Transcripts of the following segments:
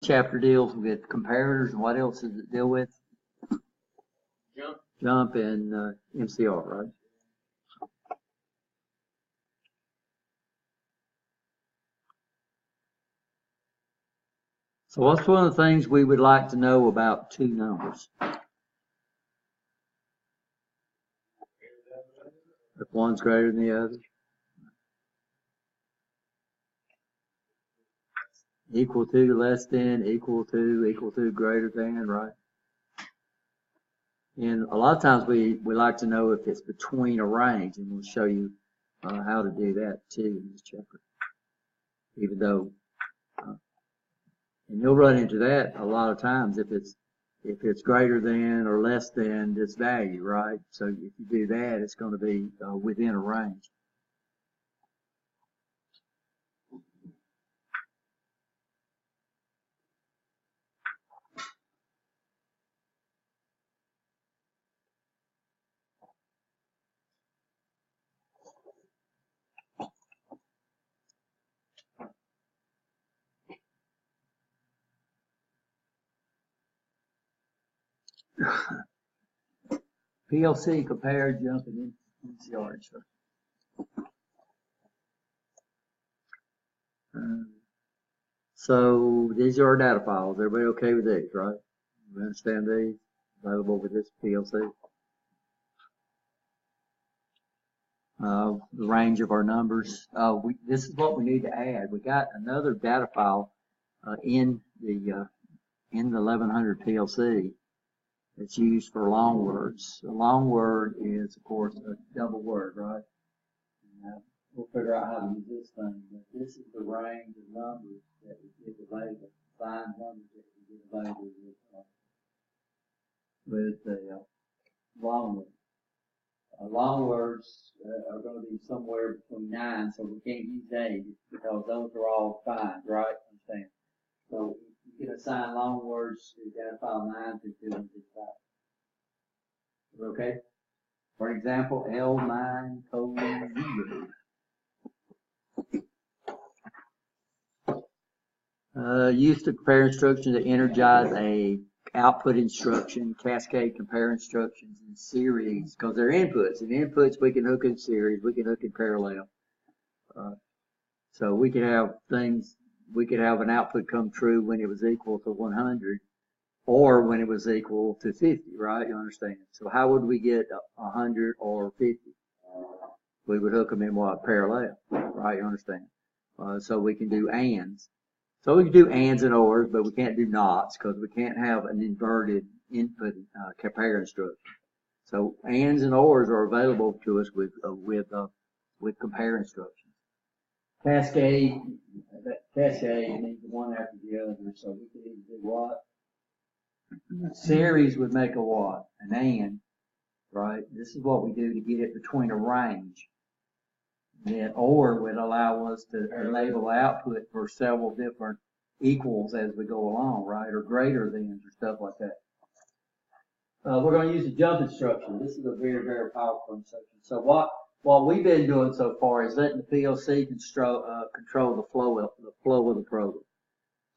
chapter deals with comparators, and what else does it deal with? Jump and MCR, right? So what's one of the things we would like to know about two numbers? If one's greater than the other. Equal to, less than, equal to, greater than, right? And a lot of times we like to know if it's between a range, and we'll show you how to do that too in this chapter. Even though, and you'll run into that a lot of times if it's greater than or less than this value, right? So if you do that, it's going to be within a range. PLC, compare, jump, and MCR instruction. So these are our data files. Everybody okay with these, right? You understand these? Available with this PLC. The range of our numbers. This is what we need to add. We got another data file in the 1100 PLC. It's used for long words. A long word is, of course, a double word, right? We'll figure out how to use this thing. But this is the range of numbers that we get available, signed numbers that we get available with the long words. Long words are going to be somewhere between 9, so we can't use 8 because those are all fine, right? Understand? So you can assign long words to data file 9 through 255. Okay? For example, L9:0. Use the compare instruction to energize a output instruction, cascade compare instructions in series, because they're inputs. And inputs we can hook in series, we can hook in parallel. So we could have things, we could have an output come true when it was equal to 100 or when it was equal to 50, right? You understand? So how would we get 100 or 50? We would hook them in what? Parallel, right? You understand? So we can do ands. So we can do ands and ors, but we can't do nots because we can't have an inverted input compare instruction. So ands and ors are available to us with compare instructions. Cascade means one after the other. So we can either do what? Series would make a what? An and, right? This is what we do to get it between a range. Then or would allow us to label output for several different equals as we go along, right? Or greater than or stuff like that. We're going to use the jump instruction. This is a very, very powerful instruction. So what we've been doing so far is letting the PLC control the flow of the program.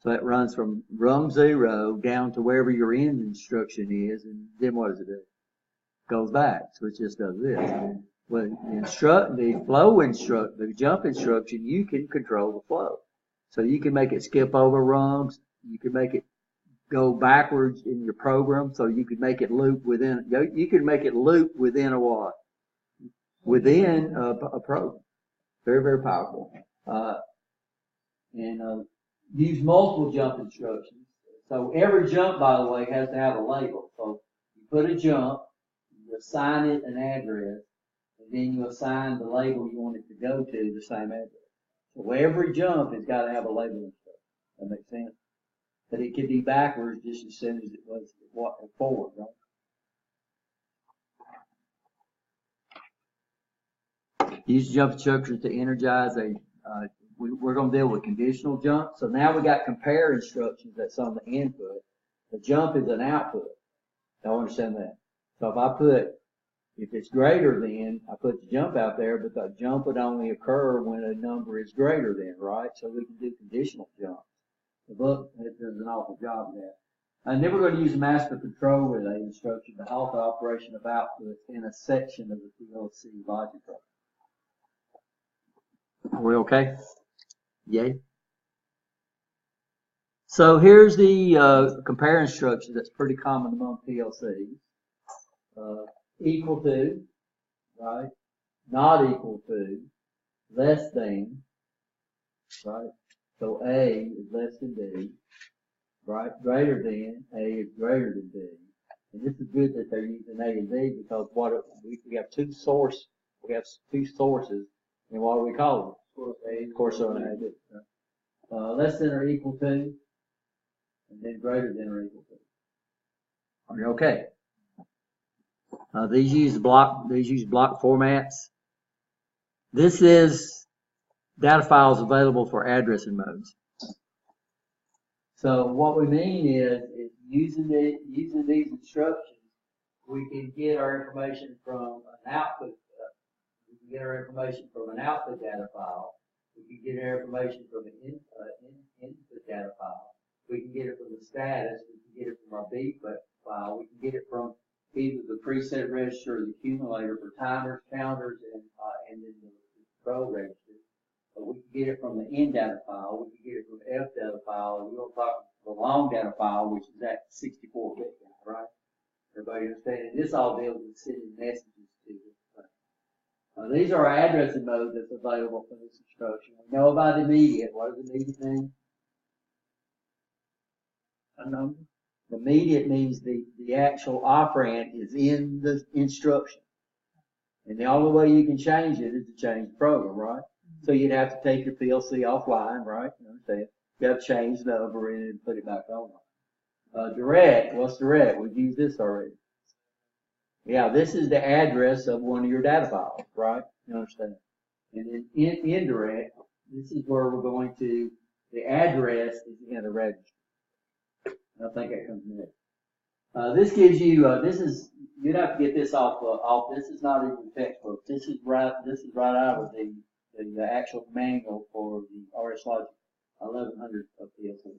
So it runs from rung 0 down to wherever your end instruction is, and then what does it do? It goes back. So it just does this. Well, the jump instruction, you can control the flow. So you can make it skip over rungs. You can make it go backwards in your program. So you could make it loop within. You can make it loop within a what? Within a program. Very, very powerful. Use multiple jump instructions. So every jump, by the way, has to have a label. So you put a jump, you assign it an address, and then you assign the label you want it to go to the same address. So every jump has got to have a label instruction. That makes sense? But it could be backwards just as soon as it was forward, right? Use jump instructions to energize we're going to deal with conditional jump. So now we got compare instructions that's on the input. The jump is an output. Y'all understand that? So if it's greater than, I put the jump out there, but the jump would only occur when a number is greater than, right? So we can do conditional jumps. The book does an awful job of that. And then we're going to use master control relay instruction to halt the operation of outputs in a section of the PLC logic. Are we okay? Yay. So here's the compare instruction that's pretty common among PLCs. Equal to, right? Not equal to, less than, right? So A is less than B, right? Greater than, A is greater than B. And this is good that they're using A and B because we have two sources, and what do we call them? Of course, A and B. Less than or equal to, and then greater than or equal to. Are you okay? These use block formats. This is data files available for addressing modes. So what we mean is using these instructions, we can get our information from an output. We can get our information from an output data file. We can get our information from an input data file. We can get it from the status. We can get it from our B file. We can get it from either the preset register or the accumulator for timers, counters, and then the control register. But we can get it from the N data file. We can get it from the F data file. And we'll talk the long data file, which is that 64-bit, right? Everybody understand? This all deals with sending messages to you. These are addressing modes that's available for this instruction. We know about immediate. What does immediate mean? A number. Immediate means the actual operand is in the instruction. And the only way you can change it is to change the program, right? So you'd have to take your PLC offline, right? You understand? You have to change the number in it and put it back on. Direct, what's direct? We've used this already. Yeah, this is the address of one of your data files, right? You understand? And then indirect, this is where we're going to, the address is in the register. I think that comes next. This gives you, you'd have to get this off, this is not even textbook. This is right out of the actual manual for the RS Logic 1100 of PLC.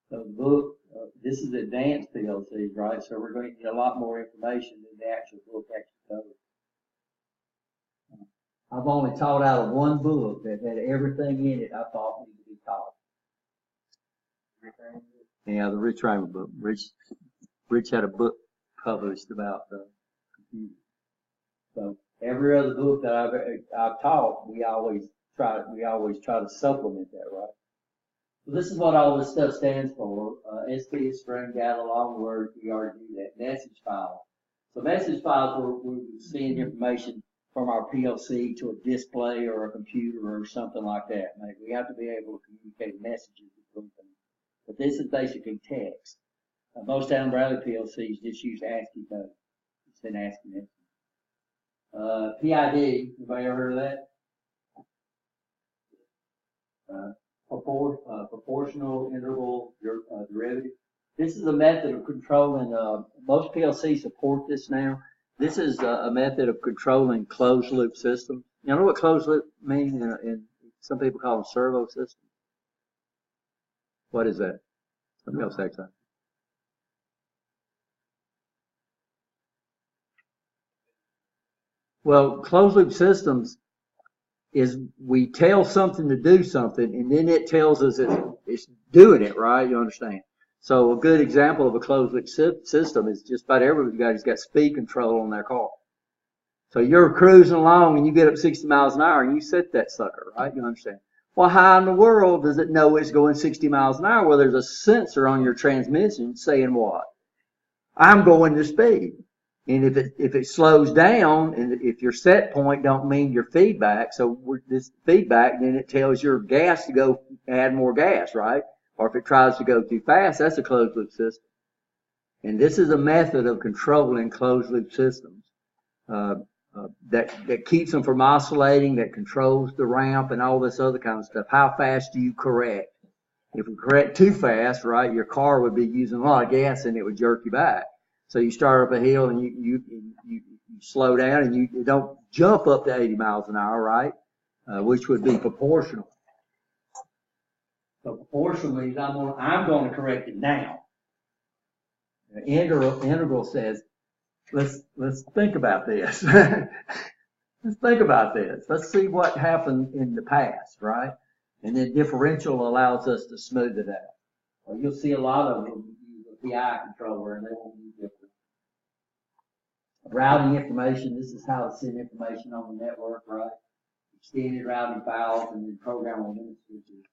So the book, this is advanced PLCs, right? So we're going to get a lot more information than the actual book actually covers. I've only taught out of one book that had everything in it I thought needed to be taught. Yeah, the Rich Raymer book. Rich had a book published about the computer. So every other book that I've taught, we always try to supplement that, right? So this is what all this stuff stands for. SP is string, data, long word, we already do that. Message file. So message files we're seeing information from our PLC to a display or a computer or something like that. Maybe we have to be able to communicate messages between things. But this is basically text. Most Allen Bradley PLCs just use ASCII code. It's an ASCII message. PID, anybody ever heard of that? Proportional interval derivative. This is a method of controlling, most PLCs support this now. This is a method of controlling closed loop systems. You know what closed loop means? In some people call them servo systems. What is that? Somebody else say that. Well, closed loop systems is we tell something to do something, and then it tells us it's doing it, right? You understand? So a good example of a closed loop system is just about everybody's got speed control on their car. So you're cruising along and you get up 60 miles an hour and you set that sucker, right? You understand? Well, how in the world does it know it's going 60 miles an hour? Well, there's a sensor on your transmission saying what? I'm going to speed. And if it slows down, and if your set point don't mean your feedback, so this feedback, then it tells your gas to go add more gas, right? Or if it tries to go too fast, that's a closed loop system. And this is a method of controlling closed loop systems that keeps them from oscillating, that controls the ramp and all this other kind of stuff. How fast do you correct? If you correct too fast, right, your car would be using a lot of gas and it would jerk you back. So you start up a hill and you slow down and you don't jump up to 80 miles an hour, right? Which would be proportional. So proportional means I'm going to correct it now. Integral says, let's think about this. Let's think about this. Let's see what happened in the past, right? And then differential allows us to smooth it out. Well, you'll see a lot of them use a PI controller, and they won't use different. Routing information, this is how to send information on the network, right? Extended routing files and then programmable limit switches.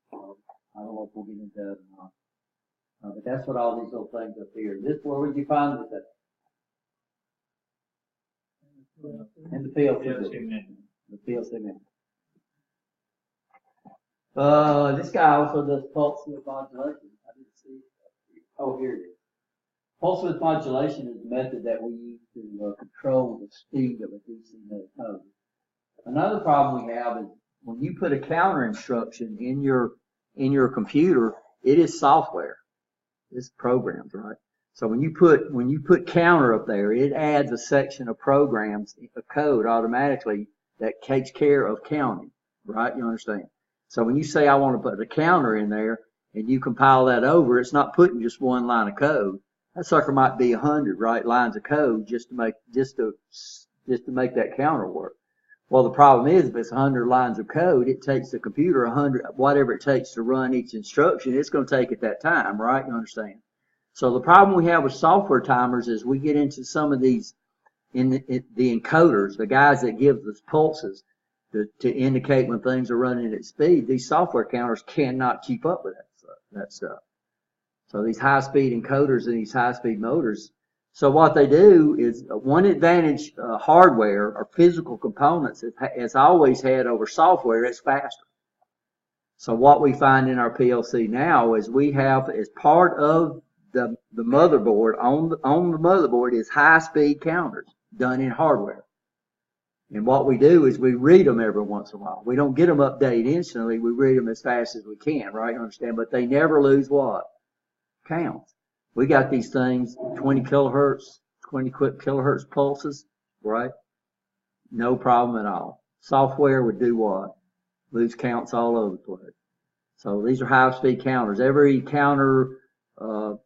I don't know if we'll get into that or not. But that's what all these little things up here. Where would you find this at? In the PLC menu. The PLC menu. This guy also does pulse width modulation. I didn't see it. Oh, here it is. Pulse width modulation is the method that we use to control the speed of a DC code. Another problem we have is when you put a counter instruction in your computer, it is software. It's programs, right? So when you put counter up there, it adds a section of programs, a code automatically that takes care of counting, right? You understand? So when you say I want to put a counter in there and you compile that over, it's not putting just one line of code. That sucker might be 100, right, lines of code just to make that counter work. Well, the problem is if it's 100 lines of code, it takes the computer 100, whatever it takes to run each instruction, it's going to take at that time, right? You understand? So the problem we have with software timers is we get into some of these, the encoders, the guys that give us pulses to indicate when things are running at speed. These software counters cannot keep up with that stuff. So these high-speed encoders and these high-speed motors, so what they do is one advantage hardware or physical components has always had over software, it's faster. So what we find in our PLC now is we have, as part of the motherboard, on the motherboard is high-speed counters done in hardware. And what we do is we read them every once in a while. We don't get them updated instantly. We read them as fast as we can, right? You understand? But they never lose what? Counts. We got these things, 20 kilohertz pulses, right? No problem at all. Software would do what? Lose counts all over the place. So these are high-speed counters. Every counter, the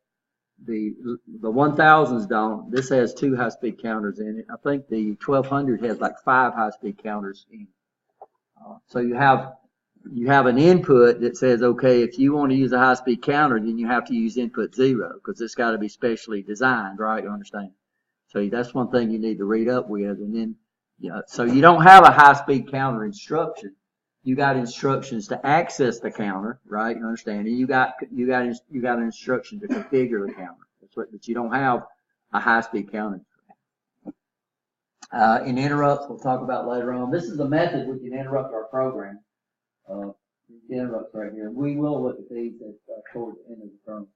1000s don't. This has 2 high-speed counters in it. I think the 1200 has like 5 high-speed counters in it. So you have an input that says, okay, if you want to use a high-speed counter, then you have to use input 0 because it's got to be specially designed, right? You understand? So that's one thing you need to read up with. And then, so you don't have a high-speed counter instruction. You got instructions to access the counter, right? You understand? And you got an instruction to configure the counter. But you don't have a high-speed counter. In interrupts, we'll talk about later on. This is a method we can interrupt our program. Interrupts right here. We will look at these toward the end of the term.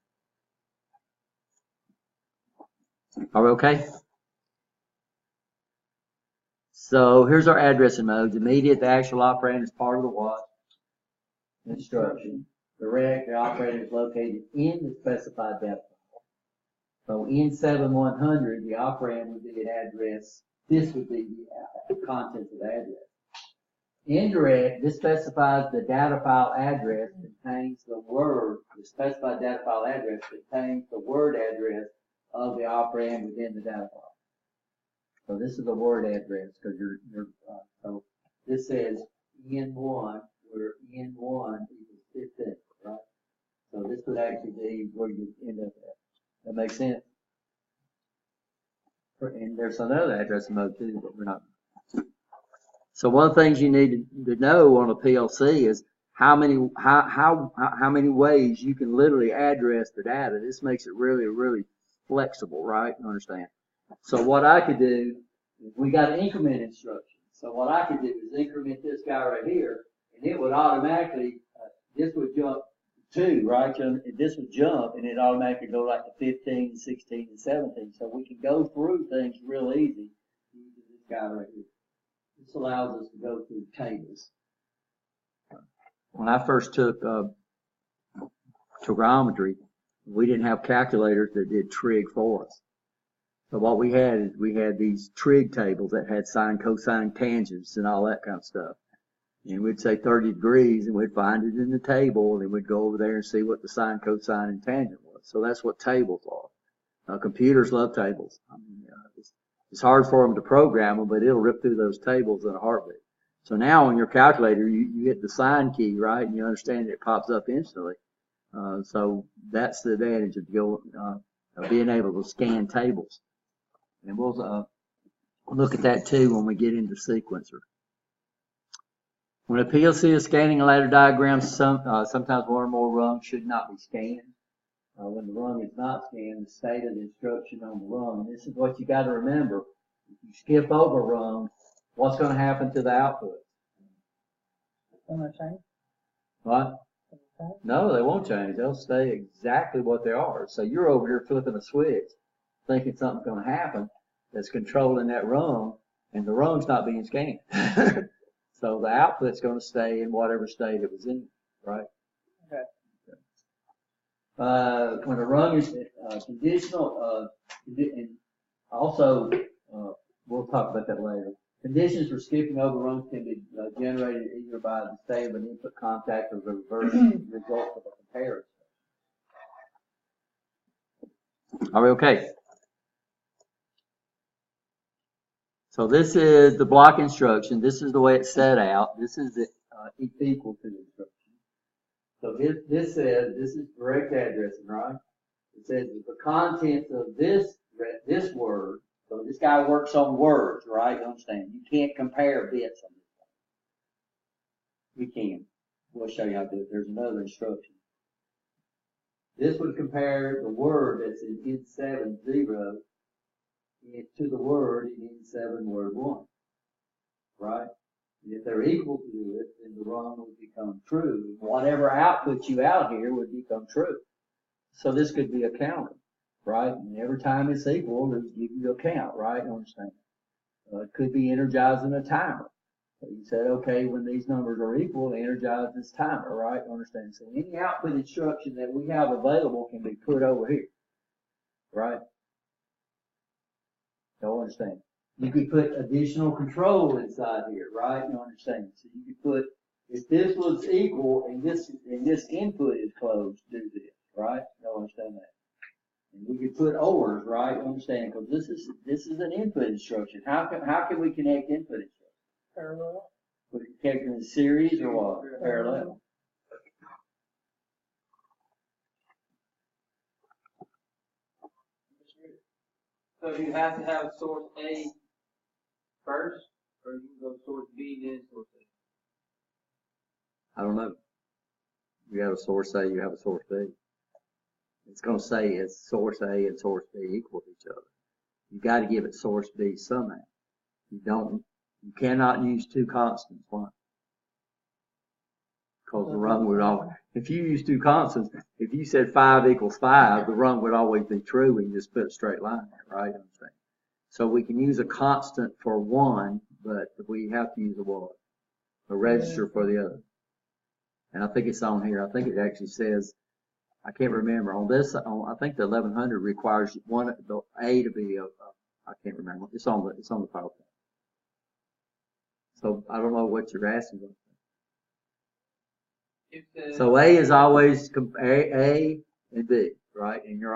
Are we okay? So here's our addressing modes. Immediate, the actual operand is part of the what? Instruction. Direct, the operator is located in the specified data file. So in 7100, the operand would be an address. This would be the contents of the address. Indirect, this specifies the data file address contains the word, the specified data file address contains the word address of the operand within the data file. So this is the word address because so this says N1, where N1 equals 15, right? So this would actually be where you end up at. That makes sense? And there's another address mode too, but we're not. So one of the things you need to know on a PLC is how many ways you can literally address the data. This makes it really, really flexible, right? You understand? So what I could do, we got an increment instruction. So what I could do is increment this guy right here, and it would automatically, this would jump 2, right? This would jump, and it automatically go like to 15, 16, and 17. So we can go through things real easy using this guy right here. This allows us to go through tables. When I first took trigonometry, we didn't have calculators that did trig for us. So what we had is we had these trig tables that had sine, cosine, tangents, and all that kind of stuff. And we'd say 30 degrees, and we'd find it in the table, and then we'd go over there and see what the sine, cosine, and tangent was. So that's what tables are. Computers love tables. I mean, it's hard for them to program them, but it'll rip through those tables in a heartbeat. So now on your calculator, you hit the sine key, right, and you understand it pops up instantly. So that's the advantage of being able to scan tables. And we'll look at that too when we get into sequencer. When a PLC is scanning a ladder diagram, sometimes one or more rungs should not be scanned. When the rung is not scanned, the state of the instruction on the rung, and this is what you got to remember. If you skip over rungs, what's going to happen to the output? What? No, they won't change. They'll stay exactly what they are. So you're over here flipping a switch, thinking something's going to happen that's controlling that rung, and the rung's not being scanned. So the output's going to stay in whatever state it was in, right? Okay. When a rung is conditional, and also we'll talk about that later. Conditions for skipping over rungs can be generated either by the state of an input contact or the reverse result of a comparison. Are we okay? So this is the block instruction. This is the way it's set out. This is equal to the instruction. So this says, this is direct addressing, right? It says that the contents of this word, so this guy works on words, right? You understand? You can't compare bits on this one. We can. We'll show you how to do it. There's another instruction. This would compare the word that's in N70 to the word in N7 word 1, right? And if they're equal to it, then the rung would become true. Whatever outputs you out here would become true. So this could be a counter, right? And every time it's equal, it'll give you a count, right? You understand? It could be energizing a timer. So you said, okay, when these numbers are equal, energize this timer, right? You understand? So any output instruction that we have available can be put over here, right? You understand? You could put additional control inside here, right? You understand? So you could put, if this was equal and this input is closed, do this, right? You understand that? And we could put ORs, right? You understand? Because this is an input instruction. How can we connect input instructions? Parallel. We can connect them in series or what? Parallel. So you have to have source A first, or you can go source B then source A? I don't know. You have a source A, you have a source B. It's going to say it's source A and source B equal to each other. You got to give it source B somehow. You cannot use two constants. Why? Because the rung would always, if you use two constants, if you said 5 equals 5, the rung would always be true and you just put a straight line there, right? So we can use a constant for one, but we have to use a what? A register for the other. And I think it's on here. I think it actually says, I can't remember. On this, I think the 1100 requires the A to be I can't remember. It's on the PowerPoint. So I don't know what you're asking. So A is always A and B, right? And you're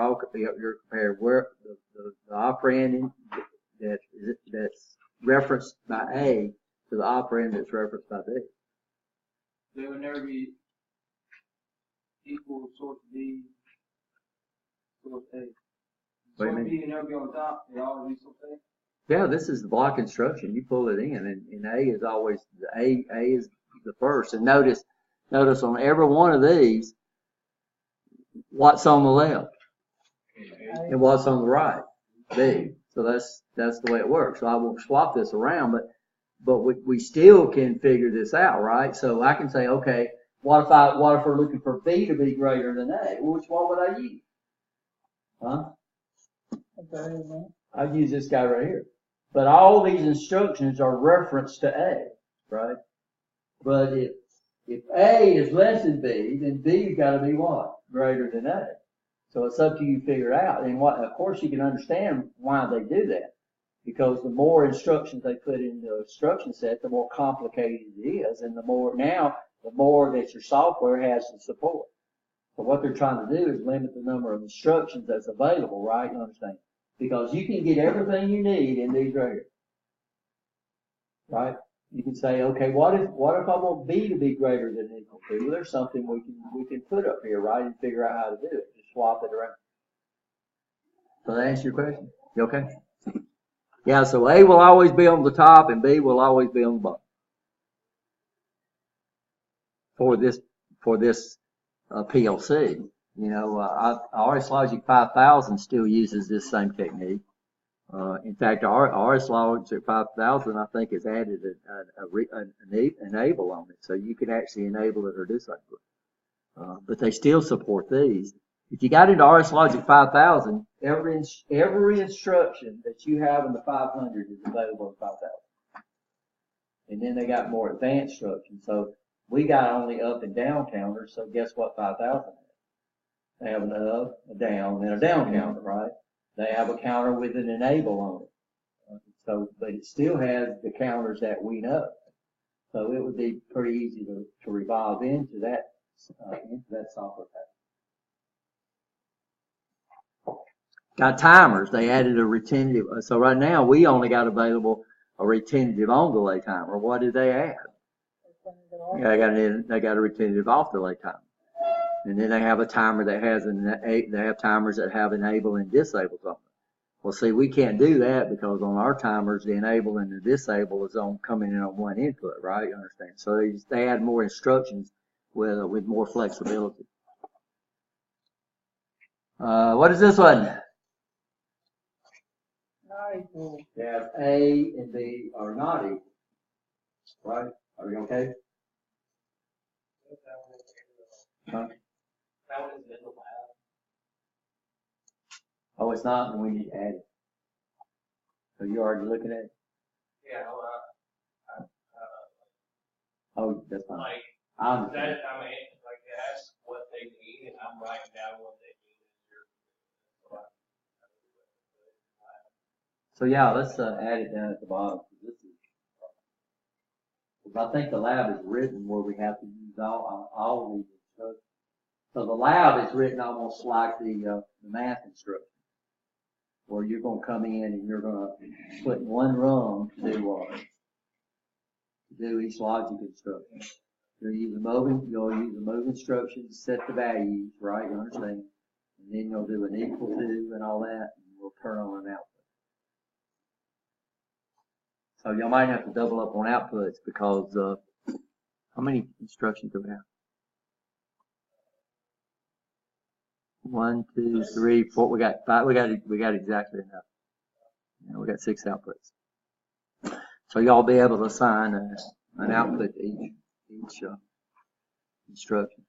comparing where the operand that's referenced by A to the operand that's referenced by B. They would never be equal source B, source A. Source B can never be on top. They always be source A. Yeah, this is the block instruction. You pull it in, and A is always A is the first. And notice on every one of these, what's on the left and what's on the right, B. So that's the way it works. So I won't swap this around, but we still can figure this out, right? So I can say, okay, what if we're looking for B to be greater than A? Well, which one would I use? Huh? I'd use this guy right here. But all these instructions are referenced to A, right? But if A is less than B, then B's got to be what? Greater than A. So it's up to you to figure it out. And of course you can understand why they do that. because the more instructions they put in the instruction set, the more complicated it is, and the more that your software has to support. So what they're trying to do is limit the number of instructions that's available, right? You understand? Because you can get everything you need in these right here, right? You can say, okay, what if I want B to be greater than or equal to? Well, there's something we can put up here, right, and figure out how to do it. Just swap it around. So that answer your question? You okay? Yeah. So A will always be on the top, and B will always be on the bottom. For this PLC, you know, RS Logic 5000 still uses this same technique. In fact, RS Logic 5000, I think, has added an enable on it, so you can actually enable it or disable it. But they still support these. If you got into RS Logic 5000, every instruction that you have in the 500 is available in 5000. And then they got more advanced instructions. So we got only up and down counters. So guess what 5000 has? They have an up, a down, and a down counter, right? They have a counter with an enable on it. So, but it still has the counters that we know. So it would be pretty easy to revolve into that software package. Got timers. They added a retentive. So right now we only got available a retentive on delay timer. What did they add? Yeah, they got a retentive off delay timer. And then they have a timer that has they have timers that have enable and disable on it. Well, see, we can't do that because on our timers, the enable and the disable is coming in on one input, right? You understand? So they add more instructions with more flexibility. What is this one? Not equal. You have A and B are not equal, right? Are you okay? Huh? That one is in the lab. Oh, it's not, and we need to add it. So you're already looking at it? Yeah, Oh, that's fine. like, I understand. that, I mean, like, they ask what they need, and I'm writing down what they need. So yeah, let's add it down at the bottom. I think the lab is written where we have to use all of these instructions. So the lab is written almost like the math instruction, where you're going to come in and you're going to put one rung to do each logic instruction. You'll use the move instruction to set the values, right? You understand? And then you'll do an equal to and all that, and we'll turn on an output. So y'all might have to double up on outputs because how many instructions do we have? 1, 2, 3, 4. We got 5. We got exactly enough. We got 6 outputs. So y'all be able to assign an output to each instruction.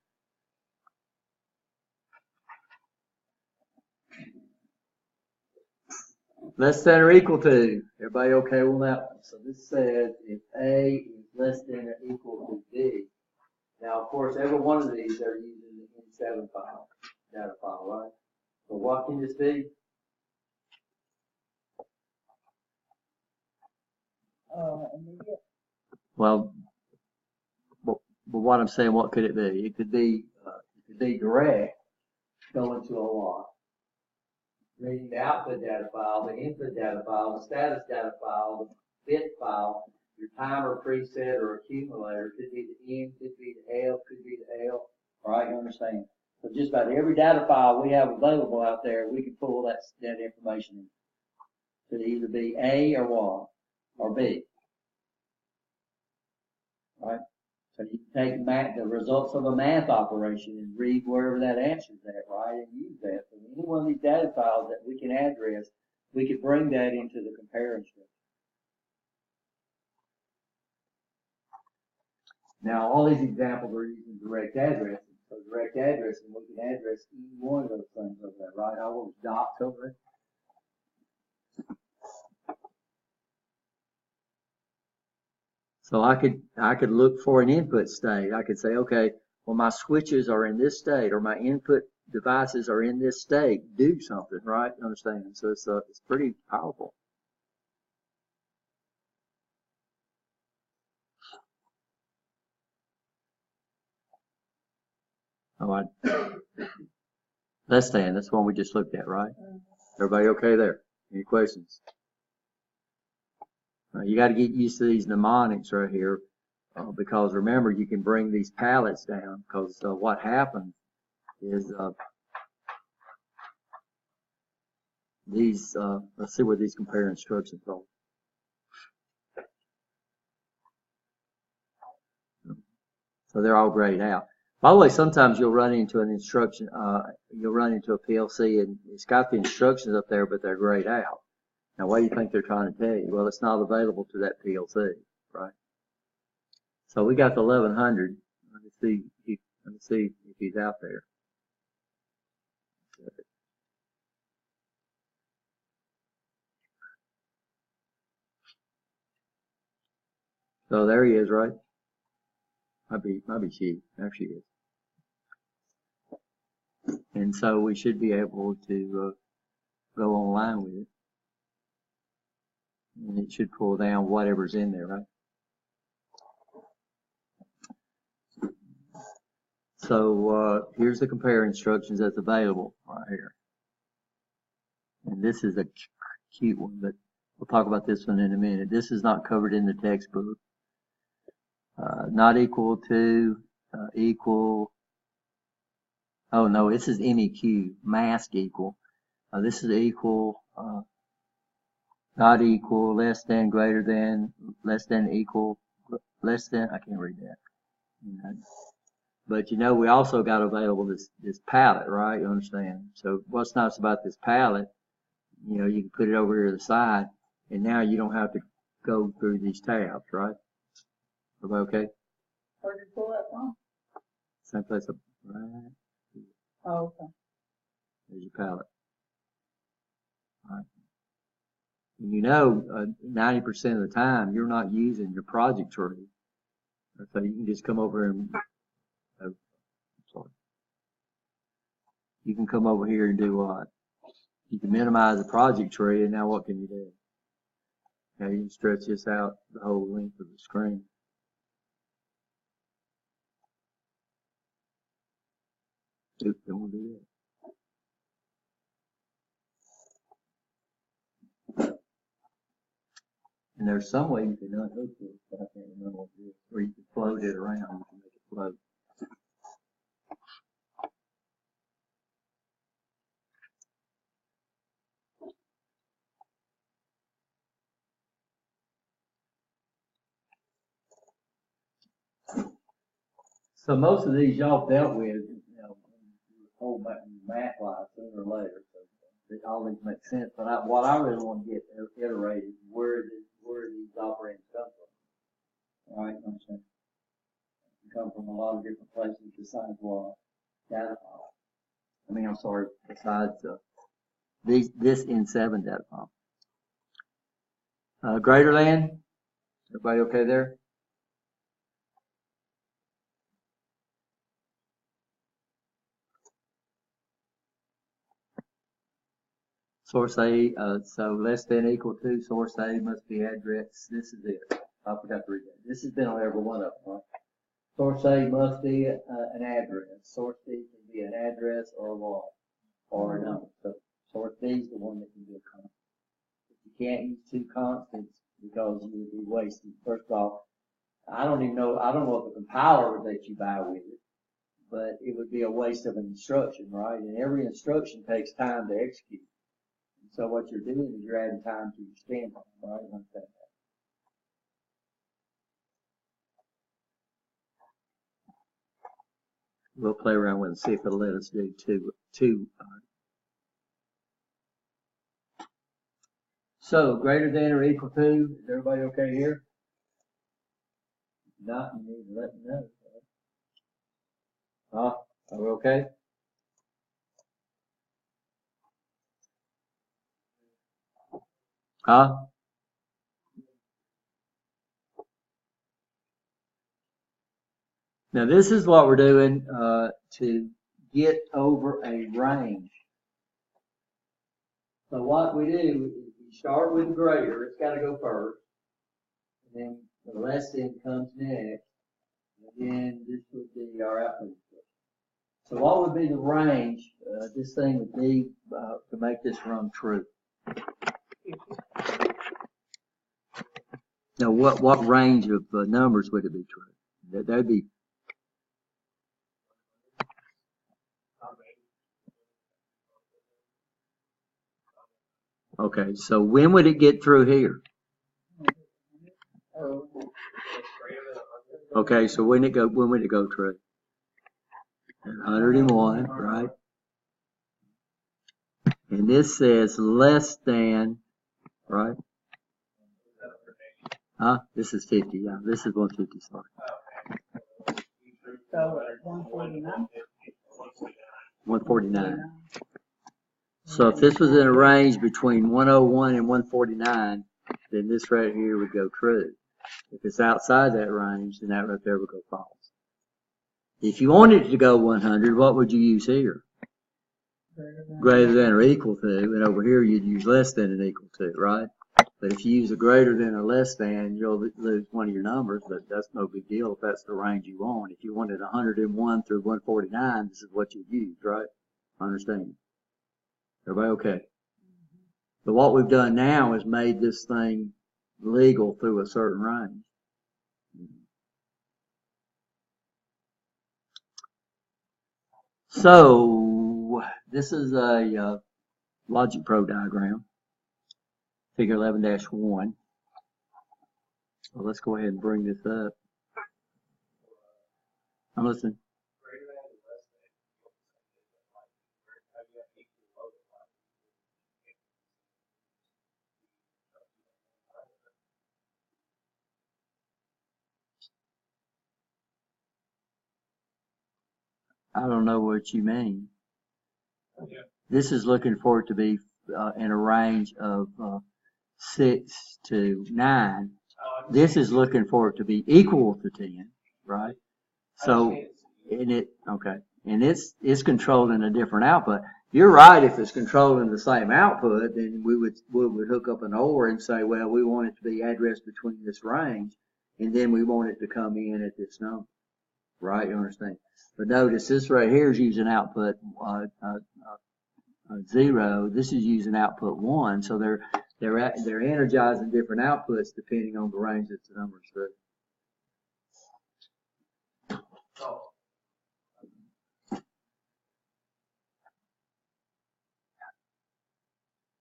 Less than or equal to. Everybody okay with that one? So this says if A is less than or equal to B. Now, of course, every one of these are using the N7 file, data file, right? So what can this be? Immediate. Well, but what I'm saying, what could it be? It could be direct, going to a lot. Reading the output data file, the input data file, the status data file, the bit file, your timer preset or accumulator, could be the N, could be the L, could be the L, right? You understand? So just about every data file we have available out there, we can pull that information in. Could either be A or what, or B, right? So you can take the results of a math operation and read wherever that answer is at, right, and use that. So any one of these data files that we can address, we could bring that into the compare instruction. Now, all these examples are using direct addressing. So direct addressing, we can address any one of those things over there, right? All those dots over there. So I could look for an input state. I could say, okay, well, my switches are in this state, or my input devices are in this state. Do something, right? Understand? So it's pretty powerful. Oh, less than, that's the one we just looked at, right? Everybody okay there? Any questions? You got to get used to these mnemonics right here, because remember, you can bring these pallets down, because what happens is these, let's see where these compare instructions are. So they're all grayed out. By the way, sometimes you'll run into an instruction, you'll run into a PLC and it's got the instructions up there, but they're grayed out. Now, what do you think they're trying to tell you? Well, it's not available to that PLC, right? So we got the 1100. Let me see if he's out there. So there he is, right? Might be she. There she is. And so we should be able to go online with it. And it should pull down whatever's in there, right? So here's the compare instructions that's available right here. And this is a cute one, but we'll talk about this one in a minute. This is not covered in the textbook. Not equal to, equal. Oh no, this is MEQ, mask equal. This is equal, not equal, less than, greater than, less than, equal, less than. I can't read that. But you know, we also got available this palette, right? You understand? So what's nice about this palette, you know, you can put it over here to the side, and now you don't have to go through these tabs, right? Everybody okay? Where'd you pull that from? Same place up, right? Oh, okay. There's your palette. All right. And you know, 90% of the time, you're not using your project tree. So you can just come over and, you can come over here and do what? You can minimize the project tree, and now what can you do? Now you can stretch this out the whole length of the screen. Oops, don't want to do that. And there's some way you can unhook this, but I can't remember what it is. Or you can float it around, you can make it float. So most of these y'all dealt with, you know, whole math wise sooner or later. So all these make sense. But what I really want to get iterated is where these operands come from. All right, understand? They come from a lot of different places besides what data file. I mean, I'm sorry, besides this N7 data file. Greater than. Everybody okay there? Source A, so less than equal to, source A must be address. This is it. I forgot to read that. This has been on every one of them, right? Source A must be an address. Source B can be an address or a what? Or a number. So source B is the one that can be a constant. If you can't use two constants because you would be wasting. First of all, I don't know if the compiler that you buy with it, but it would be a waste of an instruction, right? And every instruction takes time to execute. So what you're doing is you're adding time to your stand time, right? Understand that. We'll play around with it and see if it'll let us do two. So greater than or equal to, is everybody okay here? If not, you need to let me know. Are we okay? Huh? Now this is what we're doing to get over a range. So what we do is we start with the greater, it's got to go first, and then the less than comes next, and then this would be our output. So what would be the range, this thing would be, to make this run true? Now, what range of numbers would it be true? That'd be, okay, so when would it get through here? Oh, Okay, so when would it go true? At 101, right? And this says less than, right? Huh? This is 50, yeah, this is 150, sorry. so at 149? 149. So if this was in a range between 101 and 149, then this right here would go true. If it's outside that range, then that right there would go false. If you wanted it to go 100, what would you use here? Greater than or equal to, and over here you'd use less than and equal to, right? But if you use a greater than or less than, you'll lose one of your numbers, but that's no big deal if that's the range you want. If you wanted 101 through 149, this is what you'd use, right? Understand? Everybody okay? But what we've done now is made this thing legal through a certain range. So this is a Logic Pro diagram, figure 11-1. So let's go ahead and bring this up. I'm listening. I don't know what you mean. This is looking for it to be in a range of 6 to 9. This is looking for it to be equal to 10, right? So, and it's controlled in a different output. You're right, if it's controlling the same output, then we would hook up an OR and say, well, we want it to be addressed between this range, and then we want it to come in at this number, right? You understand? But notice this right here is using output 0. This is using output 1, so they're energizing different outputs depending on the range that the number's through.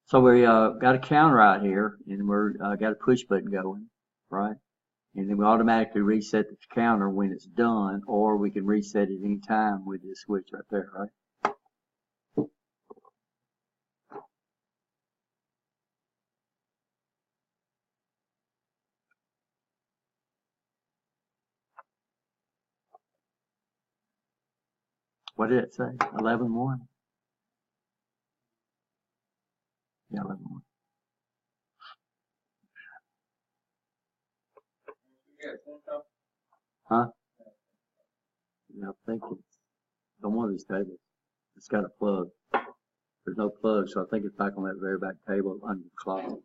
So we got a counter out here, and we're got a push button going, right? And then we automatically reset the counter when it's done, or we can reset it any time with this switch right there, right? What did it say? 11-1? Yeah, 11-1. Huh? Yeah, I think it's on one of these tables. It's got a plug. There's no plug, so I think it's back on that very back table under the closet.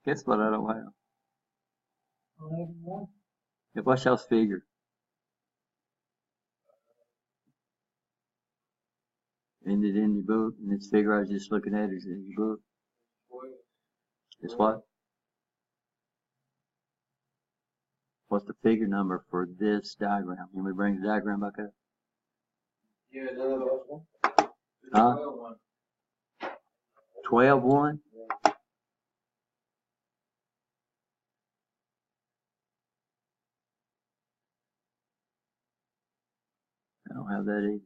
Guess what I don't have? 11-1? Yeah, what's y'all's figure? Is it in your book? And this figure I was just looking at is in your book? It's what? What's the figure number for this diagram? Can we bring the diagram back up? Yeah, no. Huh? 12-1? I don't have that either.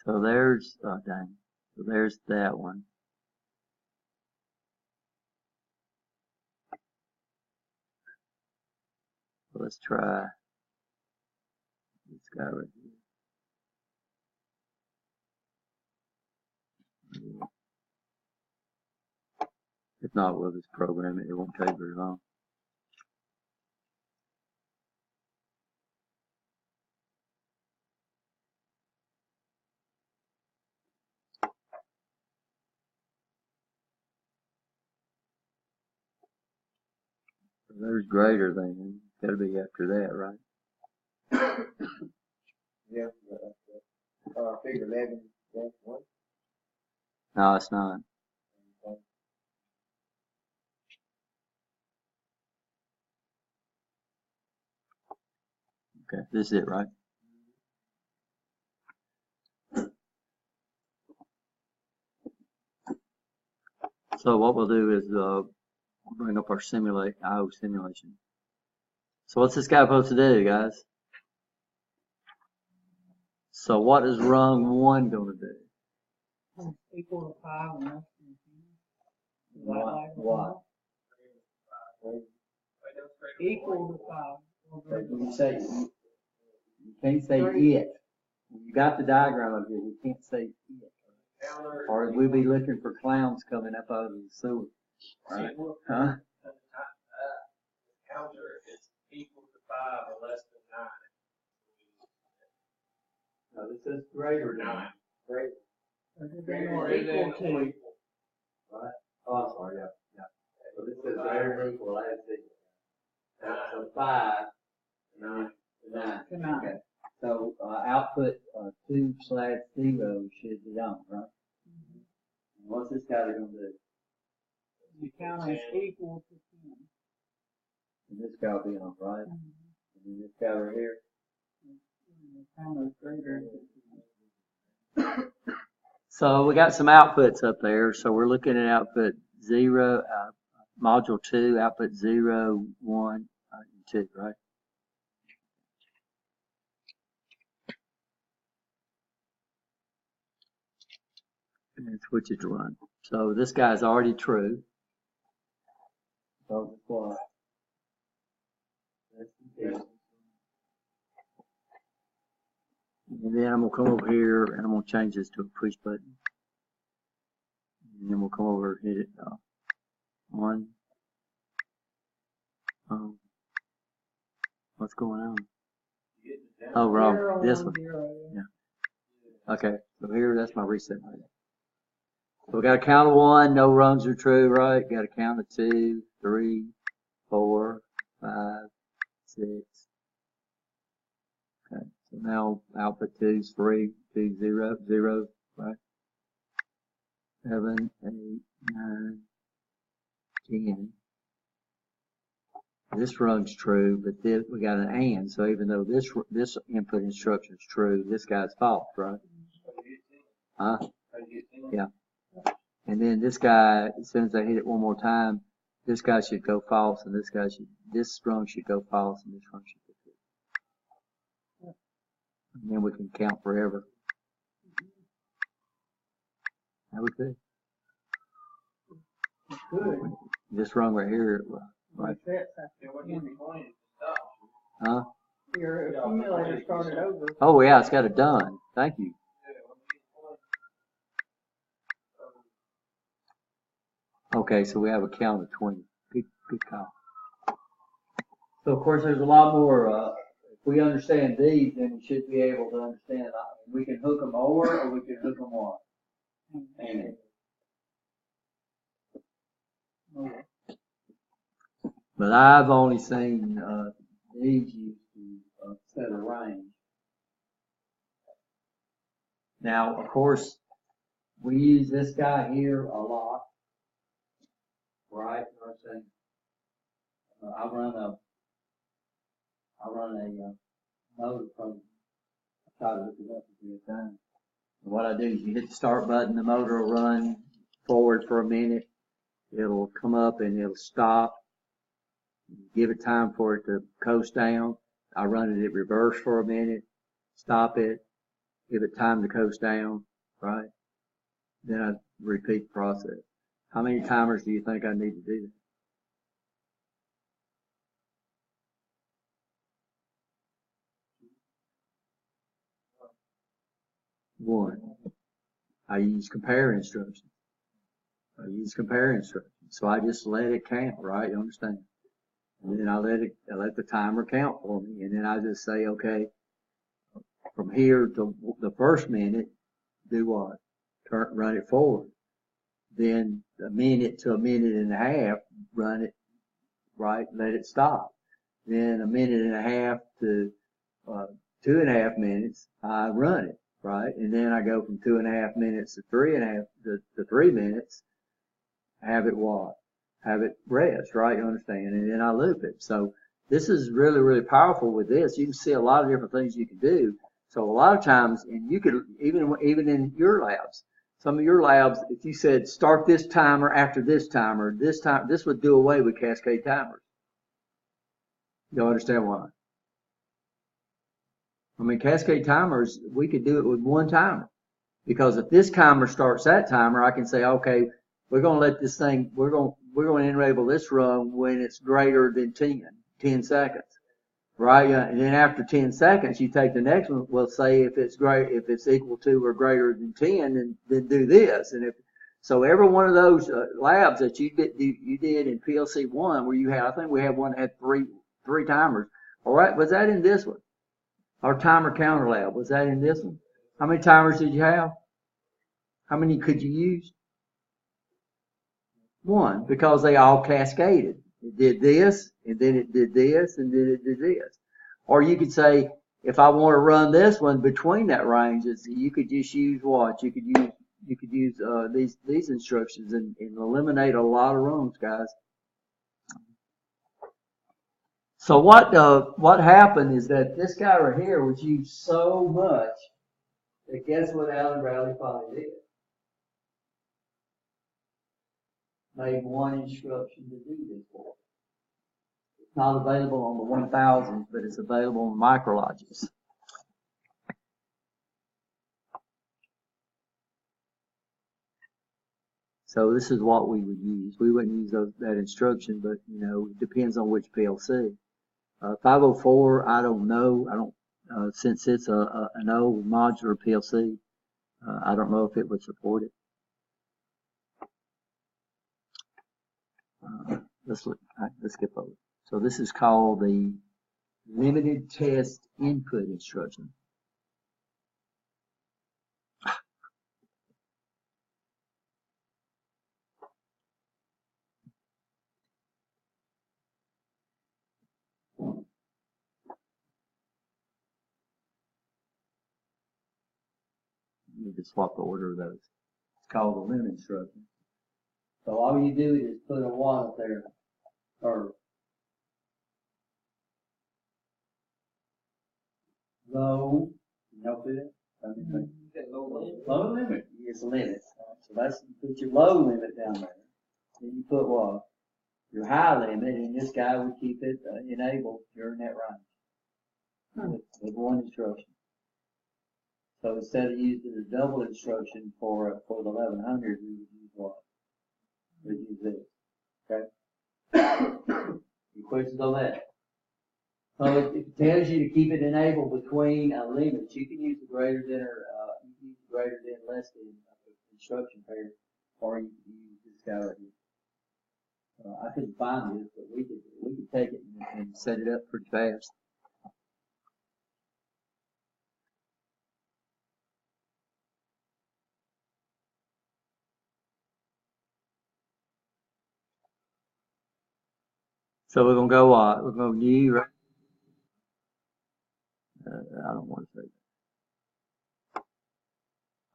So there's, oh dang. So there's that one. So let's try this guy right here. If not, we'll just program it. It won't take very long. So there's greater than. Got to be after that, right? Yeah, figure 11, that's one. No, it's not. Okay, this is it, right? So what we'll do is bring up our IO simulation. So what's this guy supposed to do, guys? So what is rung 1 going to do? Equal to 5 and less than 10. What? Equal to 5. or greater When than you say, you can't say it. When you got the diagram of it, you can't say it. Or we'll be looking for clowns coming up out of the sewer. Right? Huh? Counter is equal to 5 or less than 9. No, this is greater than 9. Greater. Greater than or equal to. Right? Oh, I'm sorry, yeah. So this says greater than equal as equal. So 5, 9, 9. To 9. Okay. So output 2/0 should be on, right? And what's this guy going to do? The counter is equal to 10. And this guy will be on, right? And then this guy right here. The counter is greater than 10. So we got some outputs up there. So we're looking at output 0, module 2, output 0, 1, and 2, right? And then switch it to run. So this guy's already true. So what? And then I'm going to come over here and I'm going to change this to a push button. And then we'll come over and hit it. 1. What's going on? Oh, wrong. 0, This 1, one. 0. Yeah. Okay. So here, that's my reset right there. So we got a count of 1. No rungs are true, right? Got a count of 2, 3, 4, 5, 6. Okay. So now output 2 is 3, 2, 0, 0, right? 7, 8, 9, 10. This rung's true, but this, we got an and, so even though this input instruction is true, this guy's false, right? Huh? Yeah. And then this guy, as soon as I hit it one more time, this guy should go false, and this rung should go false, and this rung should go true. And then we can count forever. That was good. Good. This rung right here, right? Huh? Your accumulator started over. Oh yeah, it's got it done. Thank you. Okay, so we have a count of 20. Good call. So of course there's a lot more, if we understand these, then we should be able to understand, we can hook them or we can hook them on. And but I've only seen, these used to set a range. Now, of course, we use this guy here a lot. Right, I'm saying, I run a motor program. I try to look it up every time. And what I do is you hit the start button, the motor will run forward for a minute. It'll come up and it'll stop. Give it time for it to coast down. I run it at reverse for a minute, stop it, give it time to coast down, right? Then I repeat the process. How many timers do you think I need to do one. I use compare instructions. So I just let it count, right? You understand? And then I let the timer count for me. And then I just say, okay, from here to the first minute, do what? Run it forward. Then a minute to a minute and a half, run it, right? Let it stop. Then a minute and a half to 2.5 minutes, I run it, right? And then I go from 2.5 minutes to 3 minutes, have it what? Have it rest, right? You understand? And then I loop it. So this is really, really powerful with this. You can see a lot of different things you can do. So a lot of times, and you could, even in your labs, some of your labs, if you said start this timer after this timer, this would do away with cascade timers. You understand why? I mean, cascade timers, we could do it with one timer. Because if this timer starts that timer, I can say, okay, we're going to let this thing, we're going to enable this run when it's greater than 10 seconds. Right? And then after 10 seconds, you take the next one. We'll say if it's equal to or greater than 10, then do this. And so every one of those labs that you did in PLC 1 where you had, I think we had one that had three timers. All right. Was that in this one? Our timer counter lab, was that in this one? How many timers did you have? How many could you use? One, because they all cascaded. It did this, and then it did this, and then it did this. Or you could say, if I want to run this one between that ranges, you could just use what? You could use these instructions and eliminate a lot of runs, guys. So what happened is that this guy right here was used so much that guess what Allen Bradley finally did? Made one instruction to do this for. It's not available on the 1000, but it's available on Micrologics. So this is what we would use. We wouldn't use that instruction, but you know, it depends on which PLC. 504, I don't know. Since it's an old modular PLC, I don't know if it would support it. Let's skip over. So this is called the limited test input instruction. You need to swap the order of those. It's called the limit instruction. So all you do is put a one up there, or low, you know that? Low limit. It's a limit. So that's, you put your low limit down there. Then you put what? Your high limit, and this guy would keep it enabled during that range with one instruction. So instead of using the double instruction for the 1100, we would use what? We would use this. Okay? Any questions on that? So it tells you to keep it enabled between a limit. You can use the greater than or you can use the greater than less than instruction pair, or you can use this guy right here. I couldn't find this, but we could take it and set it up pretty fast. So we're gonna go what? We're gonna go new, right? I don't want to say that.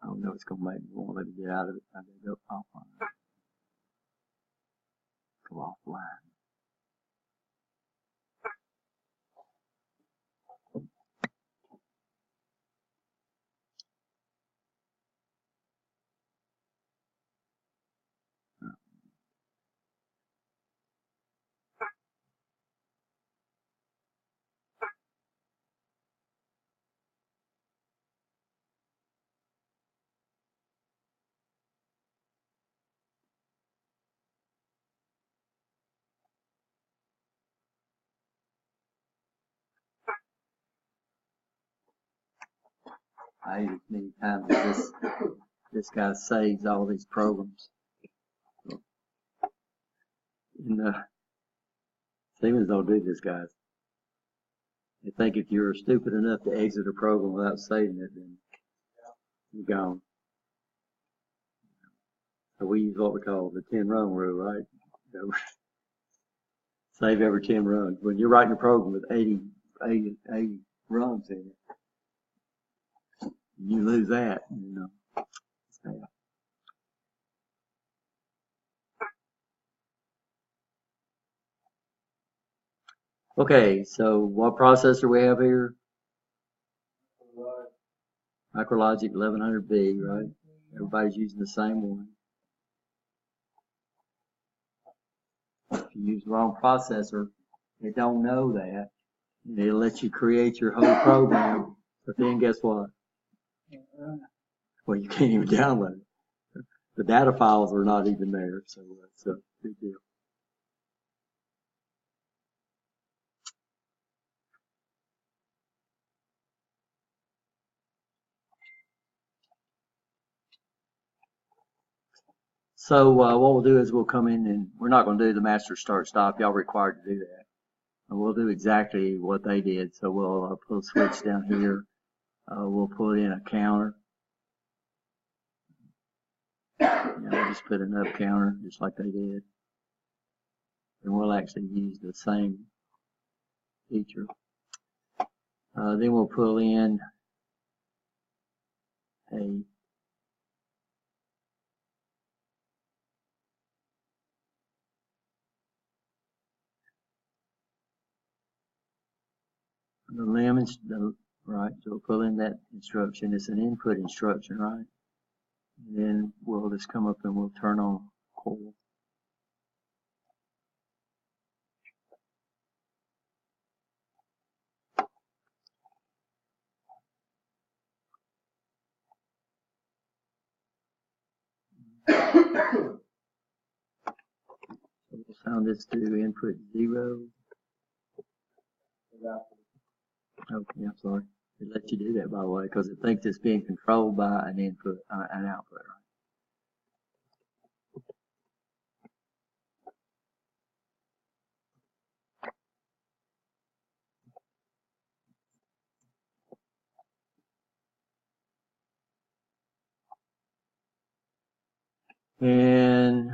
I don't know it's gonna make me won't let me get out of it. I gotta go offline. Go offline. I hate as many times as this guy saves all these programs. And, Siemens don't do this, guys. They think if you're stupid enough to exit a program without saving it, then you're gone. So we use what we call the 10-run rule, right? Save every 10 runs. When you're writing a program with 80 runs in it, you lose that, you know. Yeah. Okay, so what processor we have here? Micrologic 1100B, right? Everybody's using the same one. If you use the wrong processor, it don't know that. And it'll let you create your whole program, but then guess what? Well, you can't even download it. The data files are not even there, so that's a big deal. So what we'll do is we'll come in and we're not going to do the master start stop. Y'all required to do that. And we'll do exactly what they did. So we'll put a switch down here. We'll put in a counter. We'll just put an up counter just like they did. And we'll actually use the same feature. Then we'll pull in the limits, right? So we'll pull in that instruction. It's an input instruction, right? And then we'll just come up and we'll turn on coil. So we'll sound this to input 0. Okay, I'm sorry. It lets you do that, by the way, because it thinks it's being controlled by an input, an output, right? And